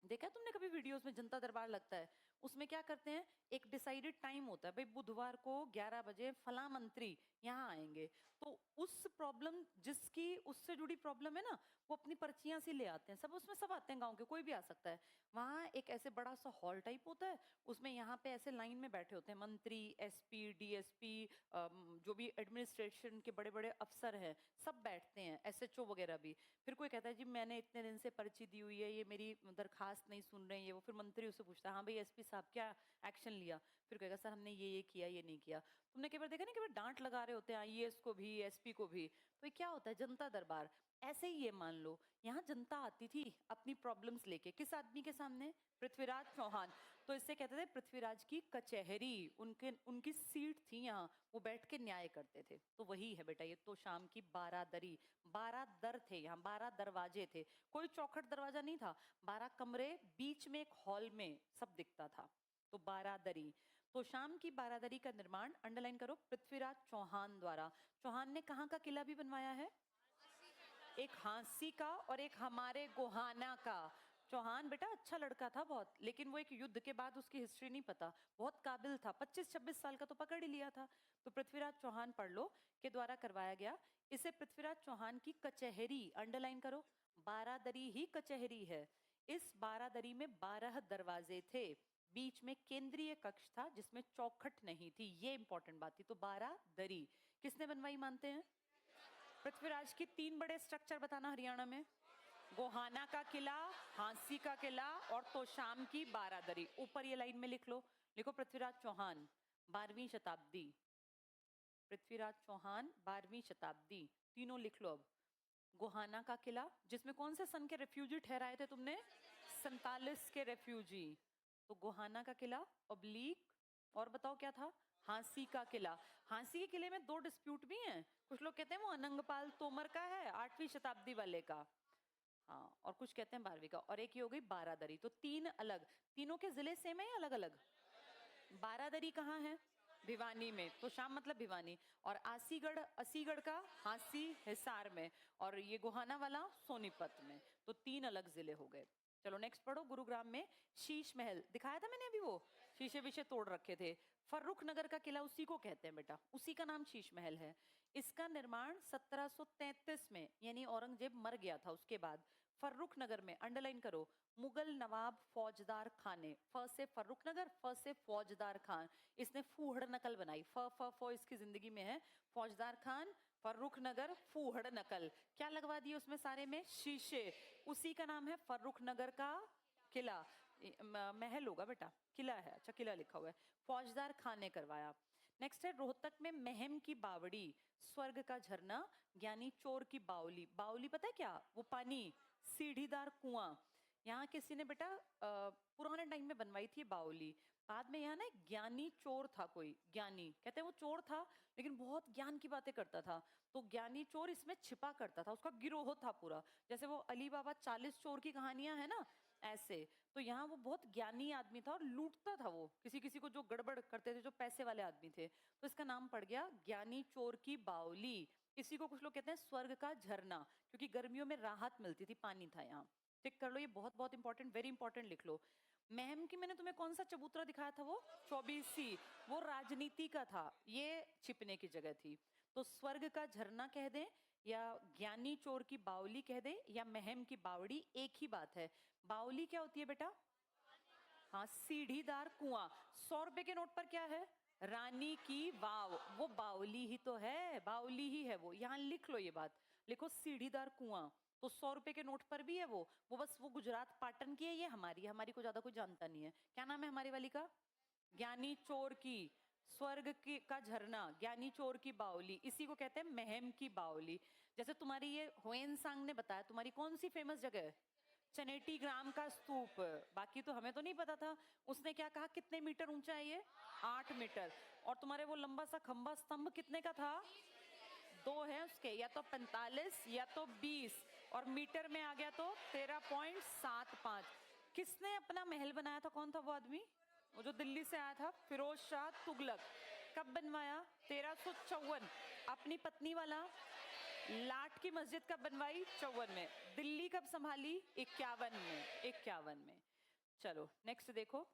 देखा है तुमने कभी वीडियोस में जनता दरबार लगता है? उसमें क्या करते हैं, एक डिसाइडेड टाइम होता है भाई, बुधवार को 11 बजे फला मंत्री यहाँ आएंगे, तो उस प्रॉब्लम जिसकी उससे जुड़ी प्रॉब्लम है ना, वो अपनी पर्चियां सी ले आते हैं, सब उसमें सब आते हैं, गांव के कोई भी आ सकता है। वहां एक ऐसे बड़ा सा हॉल टाइप होता है, उसमें यहाँ पे ऐसे लाइन में बैठे होते हैं मंत्री, एसपी, डीएसपी, जो भी एडमिनिस्ट्रेशन के बड़े बड़े अफसर हैं, सब बैठते हैं, एसएचओ वगैरह भी। फिर कोई कहता है जी मैंने इतने दिन से पर्ची दी हुई है, ये मेरी दरखास्त नहीं सुन रहे हैं ये वो, फिर मंत्री उससे पूछता है हाँ भाई एसपी साहब क्या एक्शन लिया? फिर कहेगा सर हमने ये किया, ये नहीं किया। तुमने कई बार देखा नहीं, कई बार डांट लगा रहे होते हैं आईएएस को भी, एसपी को भी, तो ये क्या होता है? जनता दरबार। ऐसे ही ये मान लो, यहाँ जनता आती थी अपनी प्रॉब्लम्स लेके, किस आदमी के सामने? पृथ्वीराज चौहान। तो इससे कहते थे पृथ्वीराज की कचहरी, उनके उनकी सीट थी यहाँ, वो बैठ के न्याय करते थे। तो वही है बेटा ये तो शाम की बारादरी। 12 दर थे यहाँ, 12 दरवाजे थे, कोई चौखट दरवाजा नहीं था, 12 कमरे, बीच में एक हॉल में सब दिखता था। तो बारादरी। तो शाम की बारादरी का निर्माण, अंडरलाइन करो, पृथ्वीराज चौहान द्वारा। चौहान ने कहाँ का किला भी बनवाया है? एक हाँसी का और एक हमारे गोहाना का। चौहान बेटा अच्छा लड़का था बहुत, लेकिन वो एक युद्ध के बाद उसकी हिस्ट्री नहीं पता, बहुत काबिल था, 25-26 साल का तो पकड़ ही लिया था। तो पृथ्वीराज चौहान पढ़ लो, के द्वारा करवाया गया। इसे पृथ्वीराज चौहान की कचहरी, अंडरलाइन करो, बारादरी ही कचहरी है। इस बारादरी में 12 दरवाजे थे, बीच में केंद्रीय कक्ष था जिसमें चौखट नहीं थी, ये इंपॉर्टेंट बात थी। तो बारादरी किसने बनवाई मानते हैं? पृथ्वीराज की 3 बड़े स्ट्रक्चर बताना हरियाणा में, गोहाना का किला, हाँसी का किला और तोशाम की बारादरी। ऊपर ये लाइन में लिख लो, लिखो पृथ्वीराज चौहान 12वीं शताब्दी, पृथ्वीराज चौहान 12वीं शताब्दी, तीनों लिख लो अब। गोहाना का किला, जिसमें कौन से सन के रेफ्यूजी ठहराए थे तुमने? 47 के रेफ्यूजी। तो गोहाना का किला ऑब्लिक, और बताओ क्या था? हाँसी का किला। हाँसी के किले में 2 डिस्प्यूट भी हैं, कुछ लोग कहते हैं वो अनंगपाल तोमर का है, 8वीं शताब्दी वाले का, हाँ, और कुछ कहते हैं 12वीं का, और एक ये हो गई बारादरी। तो 3 अलग, तीनों के जिले सेम है या अलग अलग? बारादरी कहाँ है? भिवानी में, तो शाम मतलब भिवानी, और असीगढ़ का हाँसी हिसार में, और ये गोहाना वाला सोनीपत में। तो 3 अलग जिले हो गए। चलो नेक्स्ट पढ़ो। गुरुग्राम में शीश महल दिखाया था मैंने अभी, वो शीशे विशे तोड़ रखे थे। फर्रुख नगर का किला उसी को कहते हैं बेटा, उसी का नाम शीश महल है। इसका निर्माण 1733 में, यानी औरंगजेब मर गया था उसके बाद, फर्रुख नगर में, अंडरलाइन करो, मुगल नवाब फौजदार खान ने, फ से फर्रुख नगर, फ से फौजदार खान, इसने फूहड़ नकल बनाई, फ इसकी जिंदगी में है, फौजदार खान, फर्रुख नगर, फूहड़ नकल, क्या लगवा दिए उसमें सारे में? शीशे। उसी का नाम है फर्रुख नगर का किला, महल होगा बेटा, किला है, अच्छा किला लिखा हुआ है, फौजदार खान ने करवाया। नेक्स्ट है रोहतक में महम की बावड़ी, स्वर्ग का झरना, ज्ञानी चोर की बावली। बावली पता है क्या? वो पानी, सीढ़ीदार कुआं। यहाँ किसी ने बेटा पुराने टाइम में बनवाई थी बावली, बाद में यहाँ ना एक ज्ञानी चोर था, कोई ज्ञानी, कहते हैं वो चोर था लेकिन बहुत ज्ञान की बातें करता था, तो ज्ञानी चोर इसमें छिपा करता था, उसका गिरोह था पूरा, जैसे वो अली बाबा 40 चोर की कहानियां है ना, ऐसे। तो यहाँ वो बहुत ज्ञानी आदमी था और लूटता था वो किसी किसी को जो गड़बड़ करते थे, जो पैसे वाले आदमी थे, तो इसका नाम पड़ गया ज्ञानी चोर की बावली। इसी को कुछ लोग कहते हैं स्वर्ग का झरना, क्योंकि गर्मियों में राहत मिलती थी, पानी था यहाँ। टिक कर लो, ये बहुत बहुत इंपॉर्टेंट, वेरी इंपॉर्टेंट लिख लो। महम की मैंने तुम्हें कौन सा चबूतरा दिखाया था? वो 24सी, वो राजनीति का था, ये छिपने की जगह थी। तो स्वर्ग का झरना कह दें या ज्ञानी चोर की बावली कह दें या महम की बावड़ी, एक ही बात है। बावली क्या होती है बेटा? हाँ, सीढ़ीदार कुआं। 100 रुपए के नोट पर क्या है? रानी की वाव, वो बावली ही तो है, बावली ही है वो, यहाँ लिख लो ये बात, लिखो सीढ़ीदार कुआं। तो 100 रुपए के नोट पर भी है वो बस वो गुजरात पाटन की है, ये हमारी को ज्यादा कोई जानता नहीं है। क्या नाम है हमारी वाली का? ज्ञानी चोर की, स्वर्ग की का झरना, ज्ञानी चोर की बावली, इसी को कहते हैं महम की बावली। जैसे तुम्हारी ये हुएन सांग ने बताया, तुम्हारी कौन सी फेमस जगह है? चनेटी ग्राम का स्तूप। बाकी तो हमें तो नहीं पता था। उसने क्या कहा, कितने मीटर ऊंचा है ये? 8 मीटर। और तुम्हारे वो लंबा सा खंबा स्तंभ कितने का था? 2 है उसके, या तो 45 या तो 20, और मीटर में आ गया तो 13.75। किसने अपना महल बनाया था? कौन था वो आदमी? वो जो दिल्ली से आया था, फिरोज शाह तुगलक। कब बनवाया? 1354। अपनी पत्नी वाला लाट की मस्जिद कब बनवाई? 54 में। दिल्ली कब संभाली? 51 में, 51 में। चलो नेक्स्ट देखो,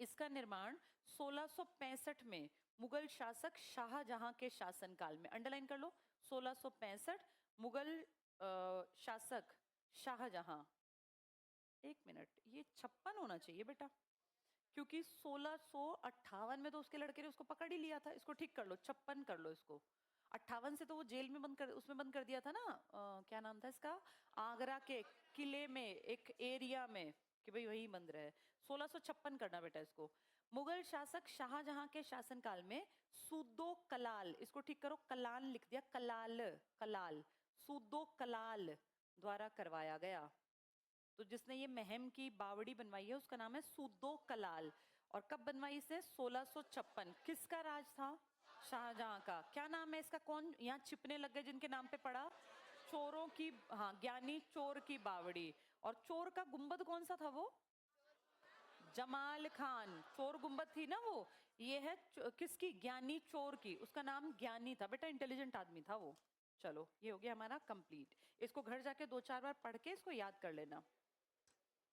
इसका निर्माण 1665 में मुगल शासक शाहजहां के शासनकाल में, अंडरलाइन कर लो, 1665 मुगल शासक शाहजहां। एक मिनट, ये 56 होना चाहिए बेटा, क्योंकि 1658 में तो उसके लड़के ने उसको पकड़ ही लिया था। इसको ठीक कर लो, 56 कर लो इसको। 58 से तो वो जेल में उसमें बंद कर दिया था ना, क्या नाम था इसका, आगरा के किले में, एक एरिया में, कि भाई वही बंद रहे। 1656 करना बेटा इसको। मुगल शासक शाहजहां के शासनकाल में सूदो कलाल, इसको ठीक करो, कलाल लिख दिया, कलाल, सूदो कलाल द्वारा करवाया गया। तो जिसने ये महम की बावड़ी बनवाई है उसका नाम है सूदो कलाल। और कब बनवाई इसे? 1656। किसका राज था? शाहजहां का। क्या नाम है इसका? कौन यहाँ छिपने लग गए जिनके नाम पे पड़ा? चोरों की, हाँ, ज्ञानी चोर की बावड़ी। और चोर का गुंबद कौन सा था? वो जमाल खान, चोर गुम्बद थी ना वो, ये है किसकी, ज्ञानी चोर की, उसका नाम ज्ञानी था बेटा, इंटेलिजेंट आदमी था वो। चलो ये हो गया हमारा कंप्लीट। इसको घर जाके 2-4 बार पढ़ के इसको याद कर लेना,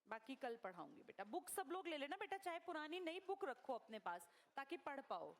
बाकी कल पढ़ाऊंगी बेटा। बुक सब लोग ले लेना बेटा, चाहे पुरानी नई बुक रखो अपने पास ताकि पढ़ पाओ।